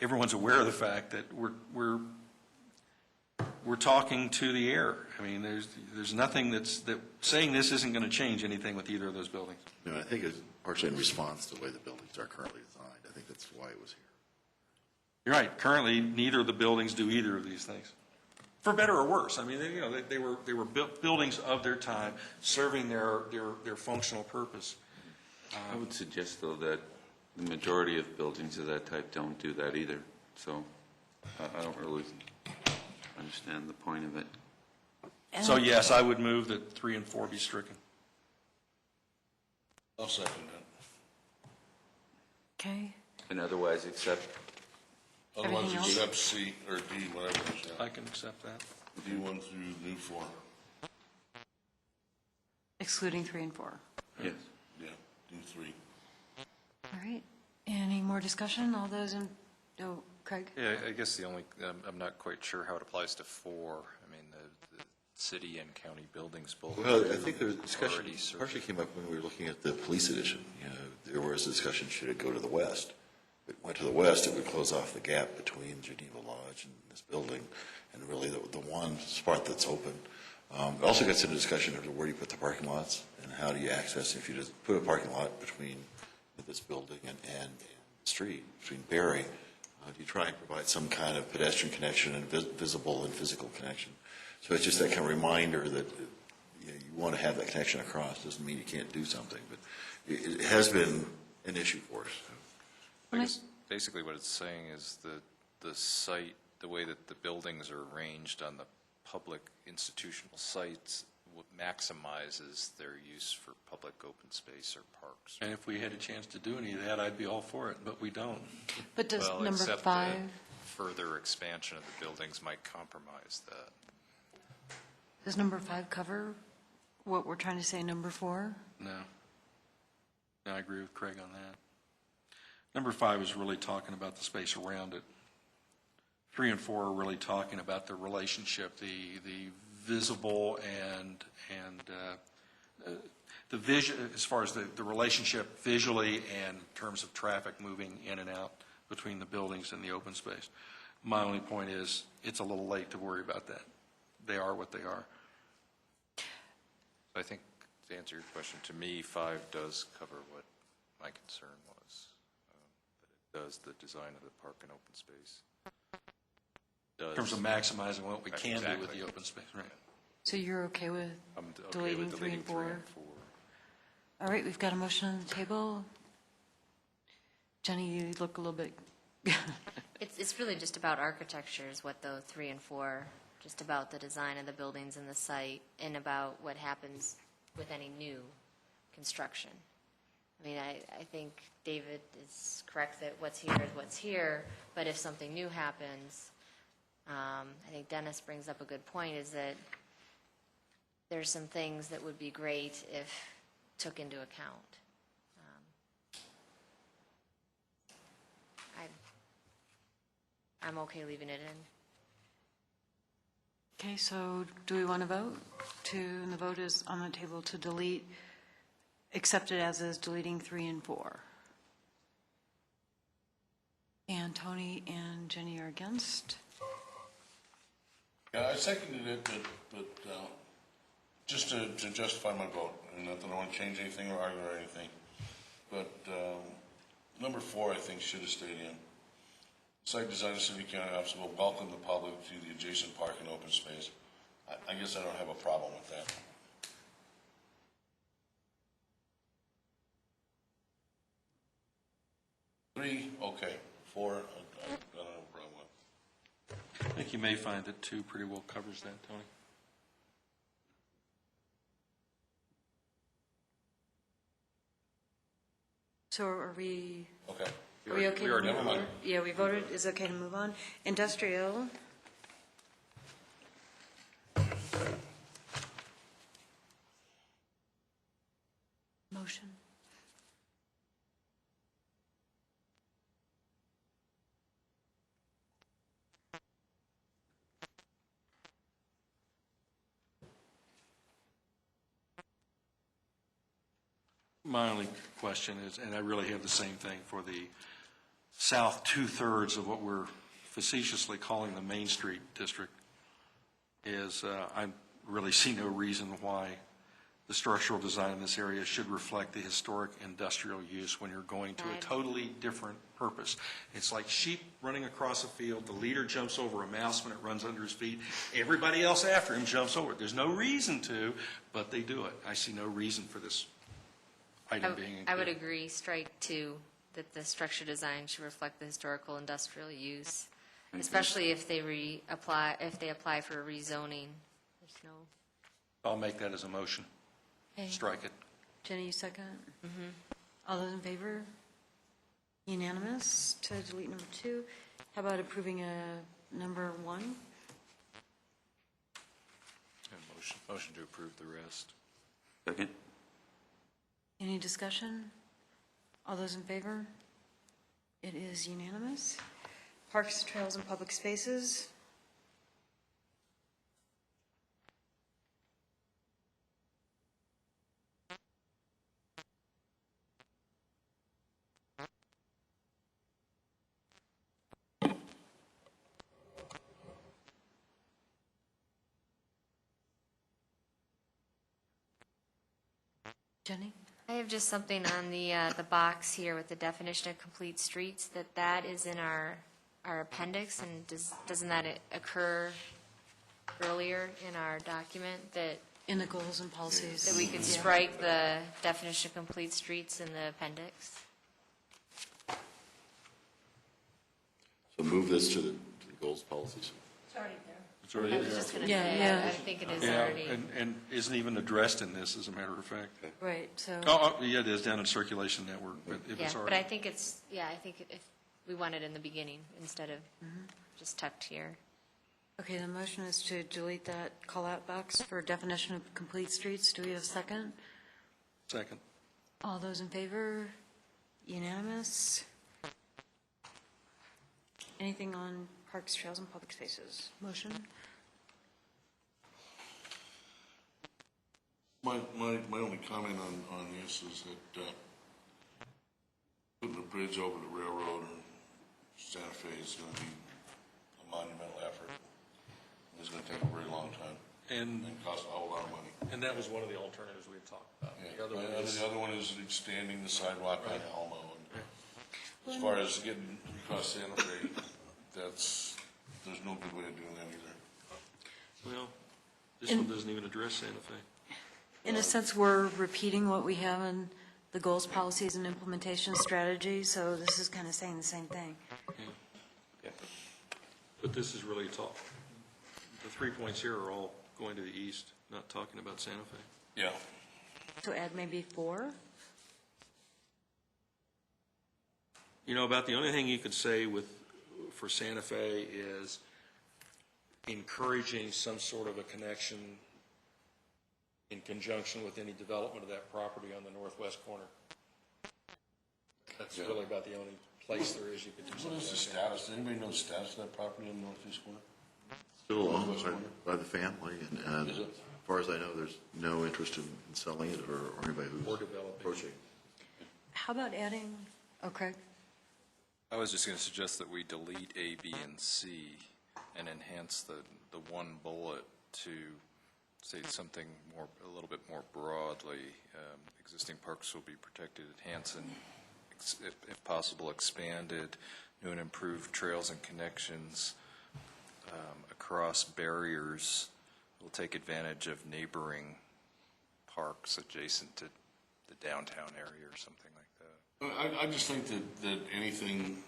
everyone's aware of the fact that we're talking to the air. I mean, there's nothing that saying this isn't going to change anything with either of those buildings. No, I think it's partially in response to the way the buildings are currently designed. I think that's why it was here. You're right. Currently, neither of the buildings do either of these things, for better or worse. I mean, they were buildings of their time, serving their functional purpose. I would suggest, though, that the majority of buildings of that type don't do that either. So I don't really understand the point of it. So yes, I would move that 3 and 4 be stricken. I'll second that. Okay. And otherwise, accept. Otherwise, Everything else? accept C or D, whatever it is. I can accept that. D1 through new 4. Excluding 3 and 4. Yes. Yeah, D3. All right. Any more discussion? All those in, Craig? Yeah, I guess the only, I'm not quite sure how it applies to 4. I mean, the city and county buildings both. Well, I think the discussion already serve. partially came up when we were looking at the police edition. You know, there was a discussion, should it go to the west? If it went to the west, it would close off the gap between Geneva Lodge and this building, and really the one spot that's open. It also gets into discussion of where do you put the parking lots and how do you access, if you just put a parking lot between this building and the street, between Berry, do you try and provide some kind of pedestrian connection and visible and physical connection? So it's just that kind of reminder that you want to have that connection across. Doesn't mean you can't do something, but it has been an issue for us. I guess basically what it's saying is the site, the way that the buildings are arranged on the public institutional sites maximizes their use for public open space or parks. And if we had a chance to do any of that, I'd be all for it, but we don't. But does Well, number except 5, further expansion of the buildings might compromise that. does number 5 cover what we're trying to say, number 4? No. I agree with Craig on that. Number 5 is really talking about the space around it. 3 and 4 are really talking about the relationship, the visible and the vision, as far as the relationship visually and in terms of traffic moving in and out between the buildings and the open space. My only point is, it's a little late to worry about that. They are what they are. I think, to answer your question, to me, 5 does cover what my concern was, that it does the design of the park and open space. In terms of maximizing what we can do with Exactly. the open space, right? So you're okay with I'm okay deleting with 3 deleting and 3 4? and 4. All right, we've got a motion on the table. Jenny, you look a little bit, It's really just about architecture is what the 3 and 4, just about the design of the buildings and the site, and about what happens with any new construction. I mean, I think David is correct that what's here is what's here, but if something new happens, I think Dennis brings up a good point, is that there's some things that would be great if took into account. I'm okay leaving it in. okay, so do we want to vote? And the vote is on the table to delete accept it as is, deleting 3 and 4. And Tony and Jenny are against. Yeah, I seconded it, but just to justify my vote, and not that I want to change anything or argue or anything. But number 4, I think, should have stayed in. Site design city county office will welcome the public to the adjacent park and open space. I guess I don't have a problem with that. Three, okay. 4, I don't have a problem with. I think you may find that 2 pretty well covers that, Tony. So are we, Okay. are we okay? We already to move voted. on? Yeah, we voted, is it okay to move on? Industrial. Motion. My only question is, and I really have the same thing for the south 2/3 of what we're facetiously calling the Main Street District, is I really see no reason why the structural design in this area should reflect the historic industrial use when you're going to a totally different purpose. It's like sheep running across a field. The leader jumps over a mouse when it runs under his feet. Everybody else after him jumps over it. There's no reason to, but they do it. I see no reason for this item being included. I would agree, strike 2, that the structure design should reflect the historical industrial use, especially if they apply for a rezoning. There's no. I'll make that as a motion. Okay. Strike it. Jenny, you second? Mm-hmm. All those in favor? Unanimous to delete number 2. How about approving number 1? Motion to approve the rest. Second? Any discussion? All those in favor? It is unanimous. Parks, trails, and public spaces. Jenny? I have just something on the box here with the definition of complete streets, that is in our appendix, and doesn't that occur earlier in our document, that In the goals and policies. we could strike the definition of complete streets in the appendix? So move this to the goals policies. It's already I was there. just going to Yeah, say, yeah. I think it is Yeah, already. and isn't even addressed in this, as a matter of fact. Right, so, Yeah, it is down in circulation network, but it Yeah, was but already. I think it's, I think if we want it in the beginning instead of just tucked here. okay, the motion is to delete that call-out box for definition of complete streets. Do we have a second? Second. All those in favor? Unanimous? Anything on parks, trails, and public spaces? Motion? My only comment on this is that putting a bridge over the railroad or Santa Fe is going to be a monumental effort. It's going to take a very long time And and cost a whole lot of money. that was one of the alternatives we had talked about. Yeah. The other one is, The other one is extending the sidewalk on Elmo. And as far as getting across Santa Fe, there's no good way of doing that either. well, this one doesn't even address Santa Fe. In a sense, we're repeating what we have in the goals, policies, and implementation strategy, so this is kind of saying the same thing. But this is really tall. The 3 points here are all going to the east, not talking about Santa Fe. Yeah. So add maybe 4? You know, about the only thing you could say for Santa Fe is encouraging some sort of a connection in conjunction with any development of that property on the northwest corner. That's really about the only place there is you could do something What is the like that. status? Anybody know the status of that property in the northeast corner? Still Northwest owned corner? by the family, and Is it? far as I know, there's no interest in selling it or anybody who's Or developing. approaching. How about adding, oh, Craig? I was just going to suggest that we delete A, B, and C and enhance the one bullet to say something more, a little bit more broadly. Existing parks will be protected, enhanced, and if possible, expanded. New and improved trails and connections across barriers will take advantage of neighboring parks adjacent to the downtown area or something like that. I just think that anything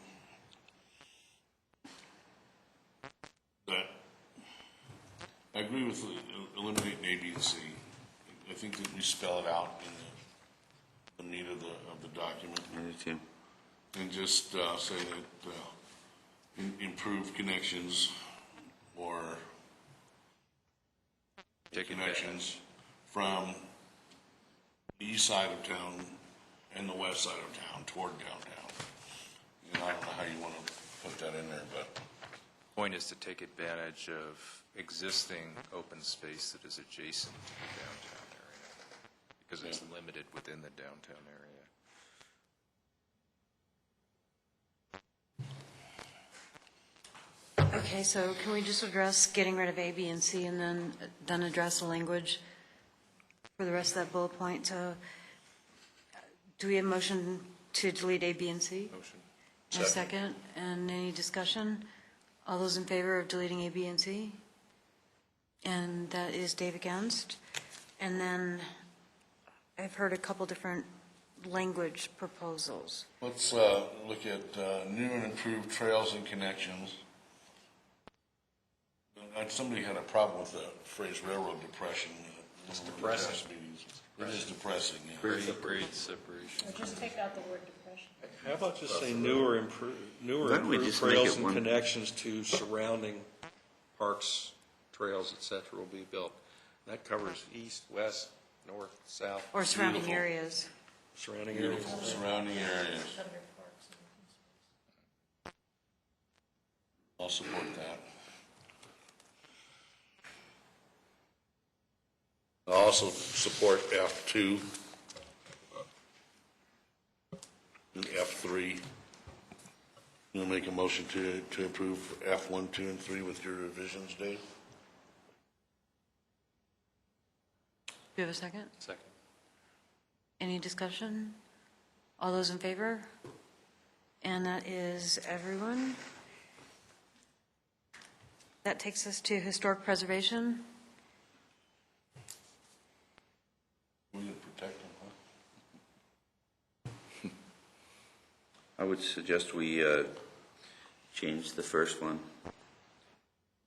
that, I agree with eliminating A, B, and C. I think that we spell it out in the meat of the document. I do too. And just say that improved connections or Take connections from the east side of town and the west side of town toward downtown. And I don't know how you want to put that in there, but Point is to take advantage of existing open space that is adjacent to the downtown area, because it's limited within the downtown area. Okay, so can we just address getting rid of A, B, and C, and then address the language for the rest of that bullet point? So do we have a motion to delete A, B, and C? Motion. And a second, and any discussion? All those in favor of deleting A, B, and C? And that is Dave against. And then I've heard a couple different language proposals. let's look at new and improved trails and connections. Somebody had a problem with the phrase railroad depression. It's depressing. It is depressing, yeah. Grade separation. Just take out the word depression. How about just say newer improved Why don't we just make trails it and one- connections to surrounding parks, trails, et cetera, will be built. That covers east, west, north, south. Or surrounding Beautiful. areas. Surrounding areas. Beautiful surrounding areas. I'll support that. I also support F2 and F3. You'll make a motion to approve F1, 2, and 3 with your revisions, Dave? Do you have a second? Second. Any discussion? All those in favor? And that is everyone. That takes us to historic preservation. We need to protect them, huh? I would suggest we change the first one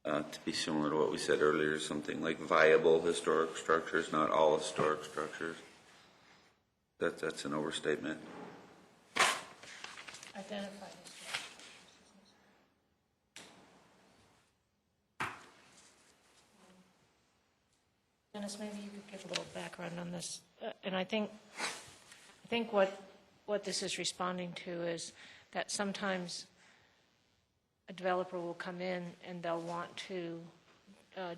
to be similar to what we said earlier, something like viable historic structures, not all historic structures. That's an overstatement. Identify Dennis, maybe you could give a little background on this. And I think what this is responding to is that sometimes a developer will come in and they'll want to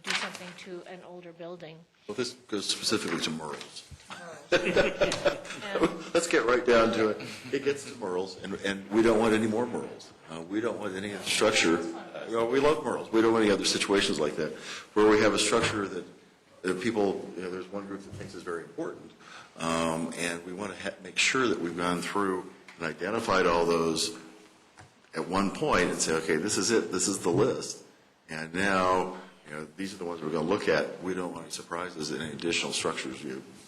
do something to an older building. Well, this goes specifically to Merle's. And Let's get right down to it. It gets to Merle's, and we don't want any more Merle's. We don't want any structure. We love Merle's. We don't want any other situations like that, where we have a structure that people, there's one group that thinks is very important, and we want to make sure that we've gone through and identified all those at one point and say, okay, this is it, this is the list. And now, these are the ones we're going to look at. We don't want any surprises in any additional structures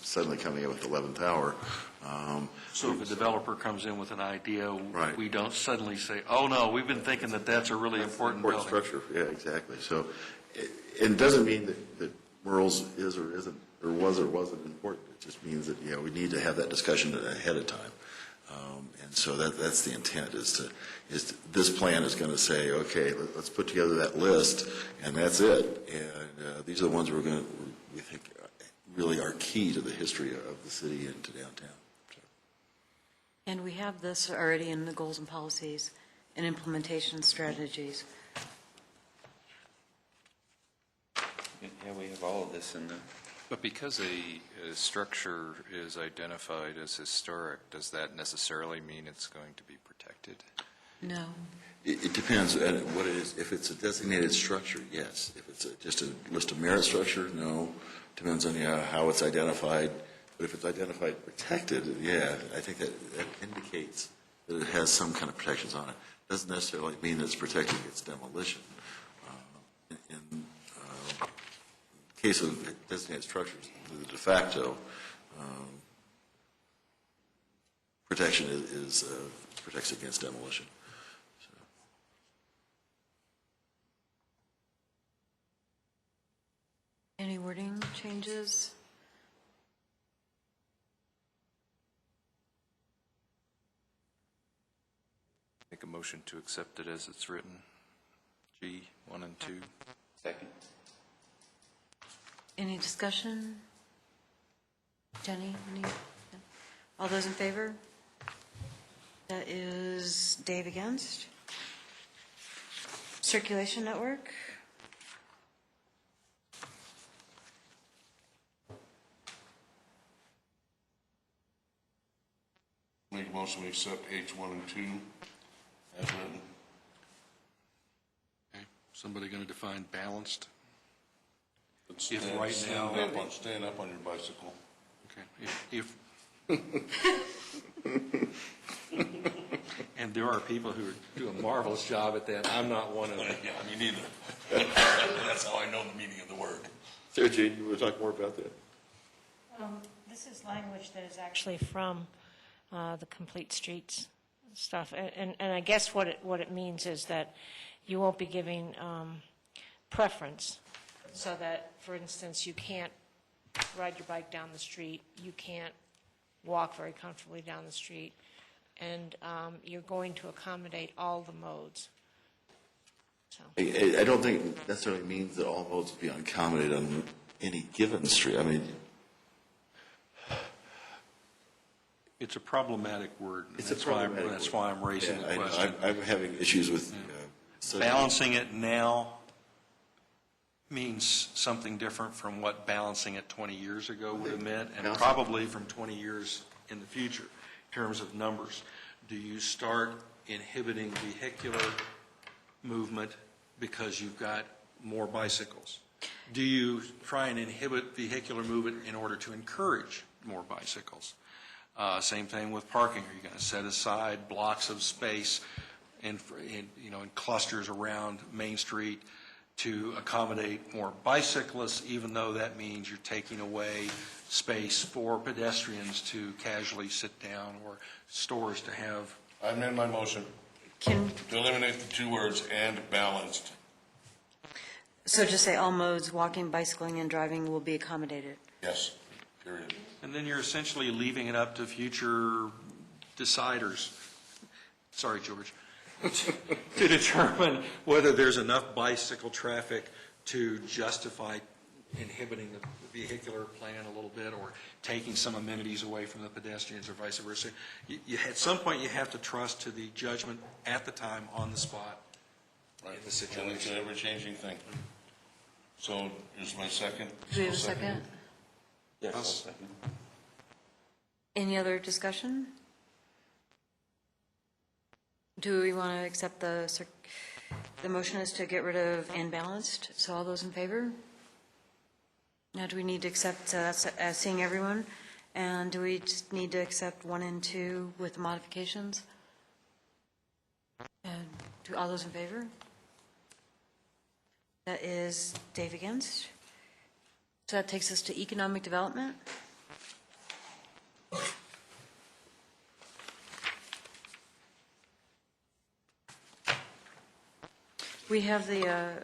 suddenly coming in with the 11th hour. So if a developer comes in with an idea, Right. we don't suddenly say, oh, no, we've been thinking that that's a really important building. structure, yeah, exactly. So it doesn't mean that Merle's is or isn't, or was or wasn't important. It just means that, we need to have that discussion ahead of time. And so that's the intent, is this plan is going to say, okay, let's put together that list, and that's it. And these are the ones we think really are key to the history of the city and to downtown. And we have this already in the goals and policies and implementation strategies. Yeah, we have all of this in the But because a structure is identified as historic, does that necessarily mean it's going to be protected? No. It depends on what it is. If it's a designated structure, yes. If it's just a list of merit structure, no. Depends on how it's identified. But if it's identified protected, yeah, I think that indicates that it has some kind of protections on it. Doesn't necessarily mean that it's protecting against demolition. In case of designated structures, the de facto protection is protects against demolition. Any wording changes? Make a motion to accept it as it's written, G 1 and 2. Second. Any discussion? Jenny, any? No? All those in favor? That is Dave against. Circulation network? Make a motion, we accept H1 and 2 as written. Okay. Somebody going to define balanced? But If right now- Stand up on your bicycle. Okay. And there are people who do a marvelous job at that. I'm not one of them. Yeah, me neither. That's how I know the meaning of the word. Sarah Jane, you want to talk more about that? This is language that is actually from the Complete Streets stuff. And I guess what it means is that you won't be giving preference, so that, for instance, you can't ride your bike down the street, you can't walk very comfortably down the street, and you're going to accommodate all the modes. So. I don't think it necessarily means that all modes will be accommodated on any given street. I mean, It's a problematic word. it's a That's problematic That's word. why I'm raising Yeah, the I know. question. I'm having issues with Balancing it now means something different from what balancing it 20 years ago would have meant, and Balancing- probably from 20 years in the future, in terms of numbers. Do you start inhibiting vehicular movement because you've got more bicycles? Do you try and inhibit vehicular movement in order to encourage more bicycles? Same thing with parking. Are you going to set aside blocks of space in clusters around Main Street to accommodate more bicyclists, even though that means you're taking away space for pedestrians to casually sit down or stores to have? I amend my motion to eliminate the two words "and balanced." So just say all modes, walking, bicycling, and driving will be accommodated. Yes, period. And then you're essentially leaving it up to future deciders, sorry, George, to determine whether there's enough bicycle traffic to justify inhibiting the vehicular plan a little bit or taking some amenities away from the pedestrians or vice versa. At some point, you have to trust to the judgment at the time on the spot Right. in the And it's situation. an ever-changing thing. So here's my second. Do we have a second? Yes. Any other discussion? Do we want to accept the motion is to get rid of "and balanced"? So all those in favor? Now, do we need to accept as seeing everyone? And do we just need to accept 1 and 2 with modifications? And do all those in favor? That is Dave against. So that takes us to economic development. We have the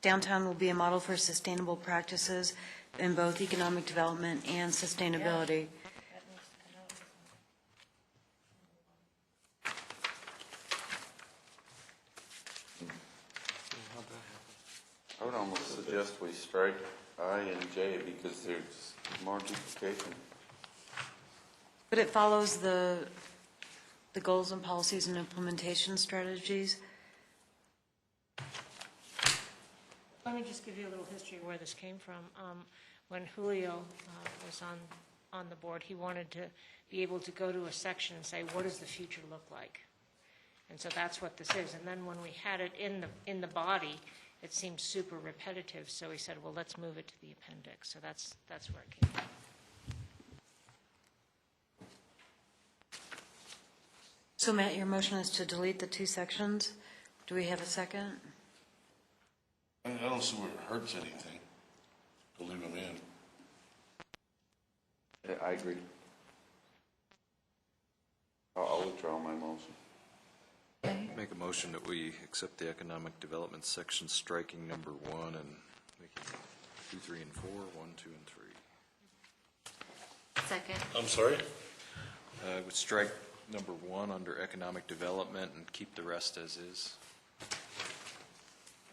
downtown will be a model for sustainable practices in both economic development and sustainability. I would almost suggest we strike I and J because there's more duplication. But it follows the goals and policies and implementation strategies. Let me just give you a little history of where this came from. when Julio was on the board, he wanted to be able to go to a section and say, what does the future look like? And so that's what this is. And then when we had it in the body, it seemed super repetitive, so we said, well, let's move it to the appendix. So that's where it came from. So Matt, your motion is to delete the 2 sections. Do we have a second? I don't see where it hurts anything to leave them in. I agree. I'll withdraw my motion. Make a motion that we accept the economic development section, striking number 1 and making 2, 3, and 4, 1, 2, and 3. Second. I'm sorry? I would strike number 1 under economic development and keep the rest as is. I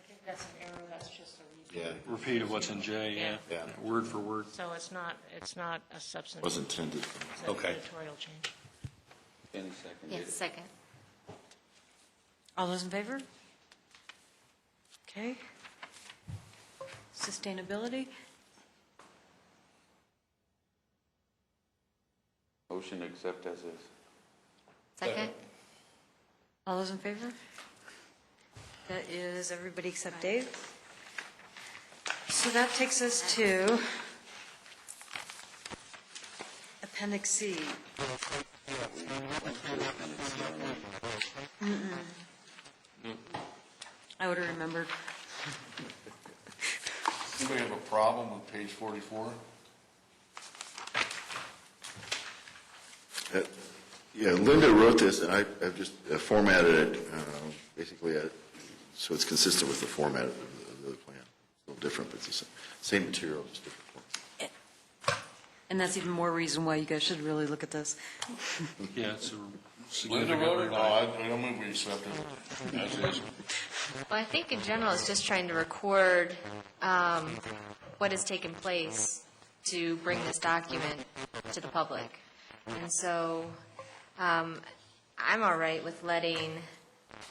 think that's an error, that's just a repeat. Yeah, Repeat of what's in J, yeah. Yeah. Word for word. So it's not a substantive. was intended. It's an Okay. editorial change. Any second? Yes, second. All those in favor? Okay. Sustainability? Motion to accept as is. Second? All those in favor? That is everybody except Dave. So that takes us to Appendix C. I would have remembered. Anybody have a problem with page 44? Yeah, Linda wrote this, and I've just formatted it, basically, so it's consistent with the format of the plan. A little different, but it's the same material, just different form. And that's even more reason why you guys should really look at this. Yeah, it's a Linda significant wrote it? No, rewrite. I don't move we accept it as is. Well, I think in general, it's just trying to record what has taken place to bring this document to the public. And so I'm all right with letting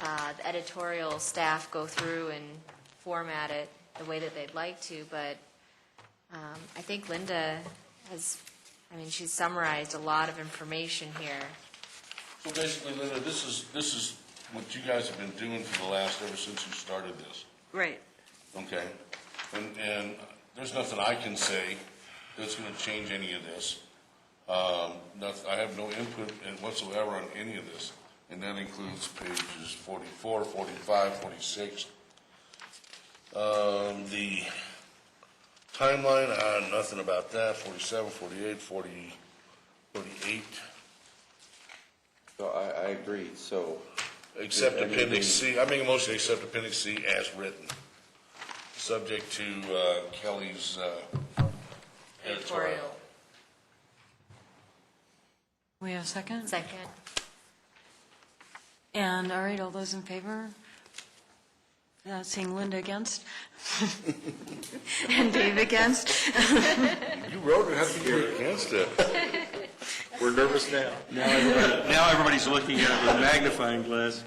the editorial staff go through and format it the way that they'd like to, but I think Linda she's summarized a lot of information here. So basically, Linda, this is what you guys have been doing for the last, ever since you started this, Right. okay? And there's nothing I can say that's going to change any of this. I have no input whatsoever on any of this, and that includes pages 44, 45, 46. The timeline, nothing about that, 47, 48, 48. So I agree, so. Except Appendix C, I make a motion to accept Appendix C as written, subject to Kelly's editorial. We have a second? Second. And, all right, all those in favor? Seeing Linda against? And Dave against? You wrote it, how come you're against it? We're nervous now. Now everybody's looking at it with a magnifying glass.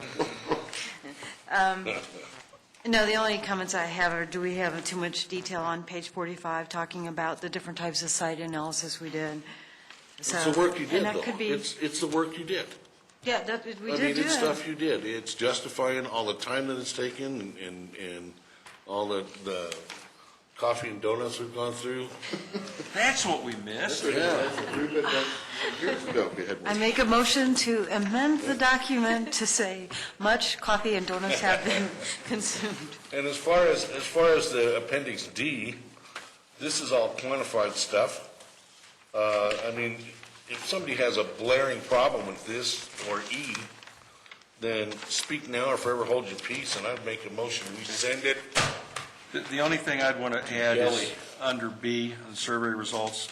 No, the only comments I have are, do we have too much detail on page 45, talking about the different types of site analysis we did? It's the work you did, And that though. could be, It's the work you did. yeah, we I did mean, do it's that. stuff you did. It's justifying all the time that it's taken and all the coffee and donuts we've gone through. That's what we missed. Years ago, we had I one. make a motion to amend the document to say, much coffee and donuts have been consumed. And as far as the Appendix D, this is all quantified stuff. I mean, if somebody has a blaring problem with this or E, then speak now or forever hold your peace, and I'd make a motion, we send it. The only thing I'd want to add Kelly. is, under B, on survey results,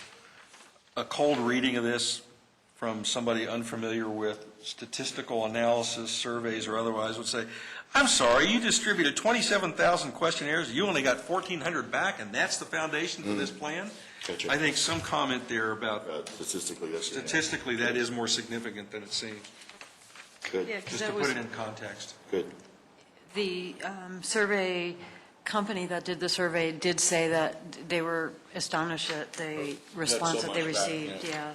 a cold reading of this from somebody unfamiliar with statistical analysis, surveys, or otherwise would say, I'm sorry, you distributed 27,000 questionnaires, you only got 1,400 back, and that's the foundation for this plan? Gotcha. I think some comment there about Statistically, that is more significant than it seems, Good, Yeah, 'cause just to that put was it in context. good. the survey company that did the survey did say that they were astonished at the response that they much back, received, yeah.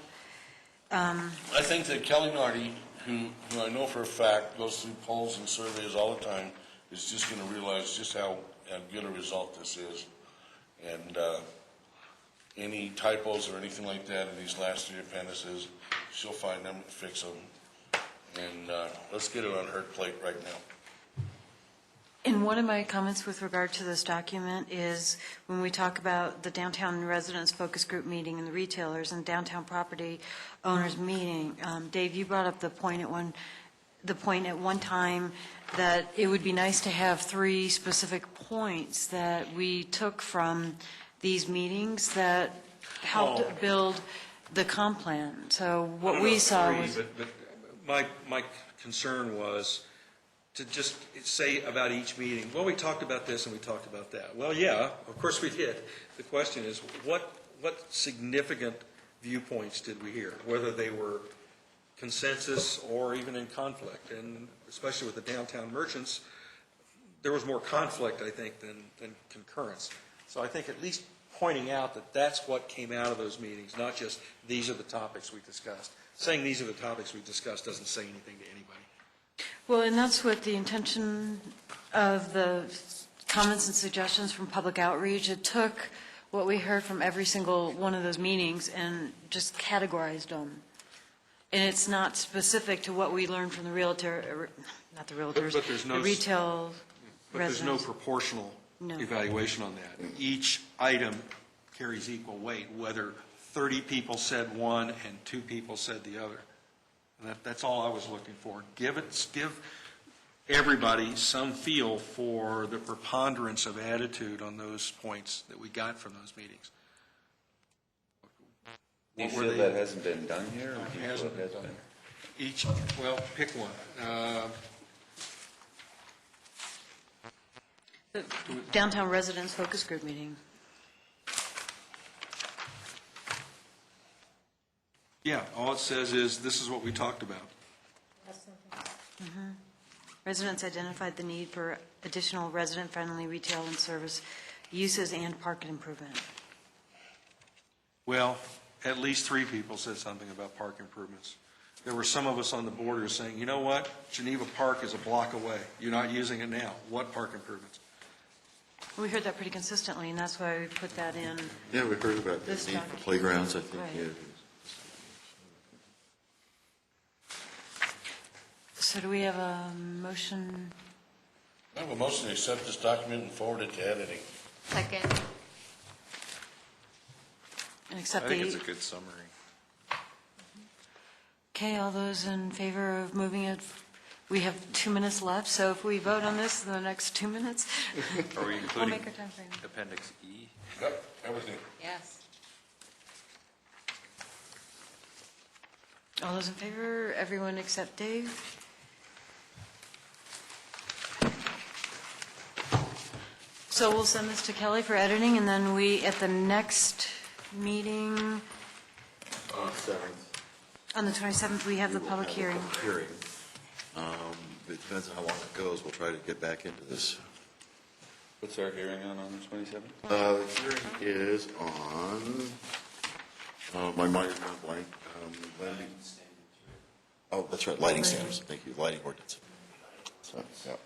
yeah. I think that Kelly Nardi, who I know for a fact goes through polls and surveys all the time, is just going to realize just how good a result this is. And any typos or anything like that in these last 3 appendices, she'll find them and fix them. And let's get it on her plate right now. And one of my comments with regard to this document is when we talk about the downtown residents focus group meeting and the retailers and downtown property owners meeting, Dave, you brought up the point at one time that it would be nice to have 3 specific points that we took from these meetings that helped build the comp plan. So what we saw was... But my concern was to just say about each meeting, well, we talked about this and we talked about that. Well, yeah, of course we did. The question is, what significant viewpoints did we hear, whether they were consensus or even in conflict? And especially with the downtown merchants, there was more conflict, I think, than concurrence. So I think at least pointing out that that's what came out of those meetings, not just these are the topics we discussed. Saying these are the topics we discussed doesn't say anything to anybody. Well, and that's what the intention of the comments and suggestions from public outreach. It took what we heard from every single one of those meetings and just categorized them. And it's not specific to what we learned from the not the realtors, But there's no, the retail but there's no residents. proportional No. evaluation on that. Each item carries equal weight, whether 30 people said one and 2 people said the other. And that's all I was looking for. Give everybody some feel for the preponderance of attitude on those points that we got from those meetings. Do you What were feel they? that hasn't been done here? Or do you feel Hasn't it has been done. been? Each, well, pick one. The downtown residents focus group meeting. Yeah, all it says is, this is what we talked about. Residents identified the need for additional resident-friendly retail and service uses and park improvement. Well, at least 3 people said something about park improvements. There were some of us on the board who were saying, you know what, Geneva Park is a block away. You're not using it now. What park improvements? We heard that pretty consistently, and that's why we put that in. Yeah, we heard about the This need for document. playgrounds, I think. Right. Yeah. So do we have a motion? I have a motion to accept this document and forward it to editing. Second. And I accept think it's a the, good summary. okay, all those in favor of moving it? We have 2 minutes left, so if we vote on this in the next 2 minutes, Are we we'll including make our time frame. Appendix E? Yep, everything. Yes. All those in favor, everyone except Dave? So we'll send this to Kelly for editing, and then we, at the next meeting, On the 7th. on the 27th, we have the we will public have a hearing. public hearing. It depends on how long it goes. We'll try to get back into this. What's our hearing on the 27th? The hearing is on, my mind is not blank. Oh, that's right, lighting standards. Thank you, lighting ordinance. So, yeah.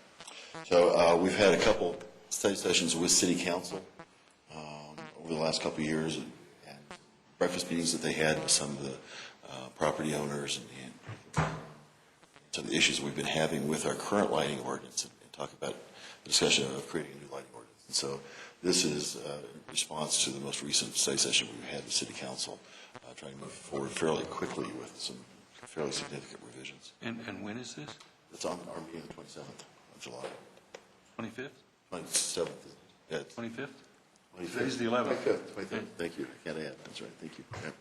So we've had a couple study sessions with city council over the last couple of years, and breakfast meetings that they had with some of the property owners and some of the issues we've been having with our current lighting ordinance, and talk about the discussion of creating a new lighting ordinance. And so this is in response to the most recent study session we had with city council, trying to move forward fairly quickly with some fairly significant revisions. And when is this? It's on our meeting the 27th of July. 25th? 27th. Yeah, 25th? 25th. Today's the 11th. 25th. Thank you. I can't add. That's right. Thank you. Yeah.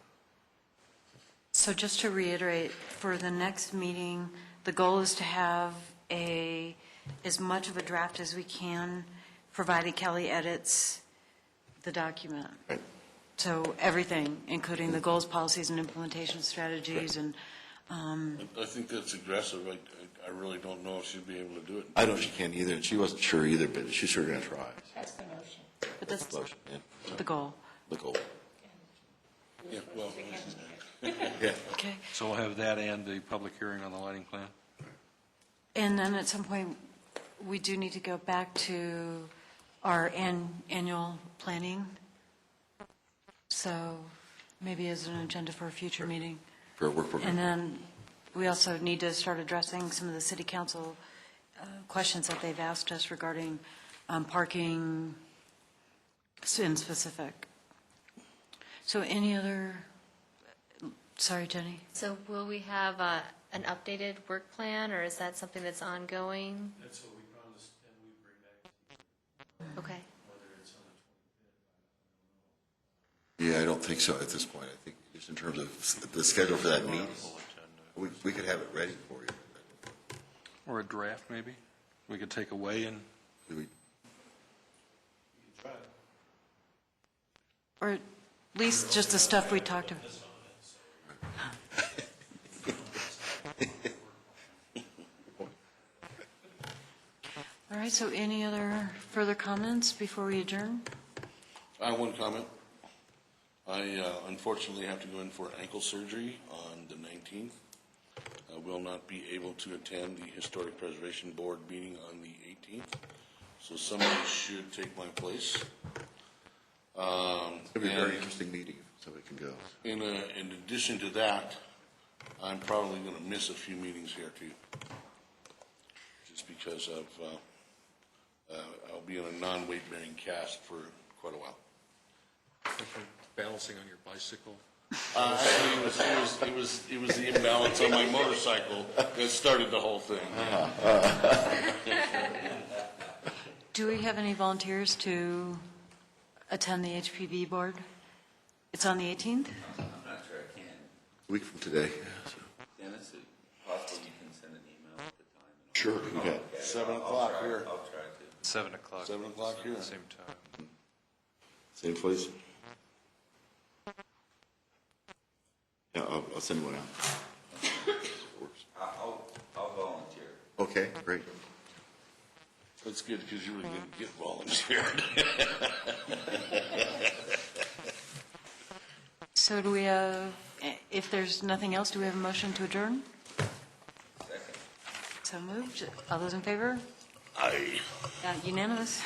So just to reiterate, for the next meeting, the goal is to have as much of a draft as we can, provided Kelly edits the document. Right. So everything, including the goals, policies, and implementation strategies, and I think that's aggressive. I really don't know if she'd be able to do it. I don't know if she can either, and she wasn't sure either, but she's sure going to try. That's the motion. But that's Motion, yeah. the goal. The goal. Yeah, well, Yeah. Okay. So we'll have that and the public hearing on the lighting plan? And then at some point, we do need to go back to our annual planning. So maybe as an agenda for a future meeting. For a work program. And then we also need to start addressing some of the city council questions that they've asked us regarding parking in specific. So any other, sorry, Jenny? So will we have an updated work plan, or is that something that's ongoing? That's what we promised, and we bring back Okay. whether it's on the 25th. Yeah, I don't think so at this point. I think just in terms of the schedule for that meeting, we could have it ready for you. Or a draft, maybe? We could take away and, We- Or at least just the stuff we talked about. All right, so any other further comments before we adjourn? I have one comment. I unfortunately have to go in for ankle surgery on the 19th. I will not be able to attend the Historic Preservation Board meeting on the 18th, so somebody should take my place. It'll be a very interesting meeting, so we can go. In addition to that, I'm probably going to miss a few meetings here too, just because of I'll be in a non-weight-bearing cast for quite a while. balancing on your bicycle. Actually, it was the imbalance on my motorcycle that started the whole thing. Do we have any volunteers to attend the HPB board? It's on the 18th? I'm not sure I can. A week from today. Yeah, so. Dennis, is it possible you can send an email at the time? Sure, you can. 7 o'clock here. I'll try to. 7 o'clock. 7 o'clock here. Same time. Same place? Yeah, I'll send one out. I'll volunteer. Okay, great. That's good, because you were going to get volunteered. So do we have, if there's nothing else, do we have a motion to adjourn? Second. So moved. All those in favor? Aye. Unanimous.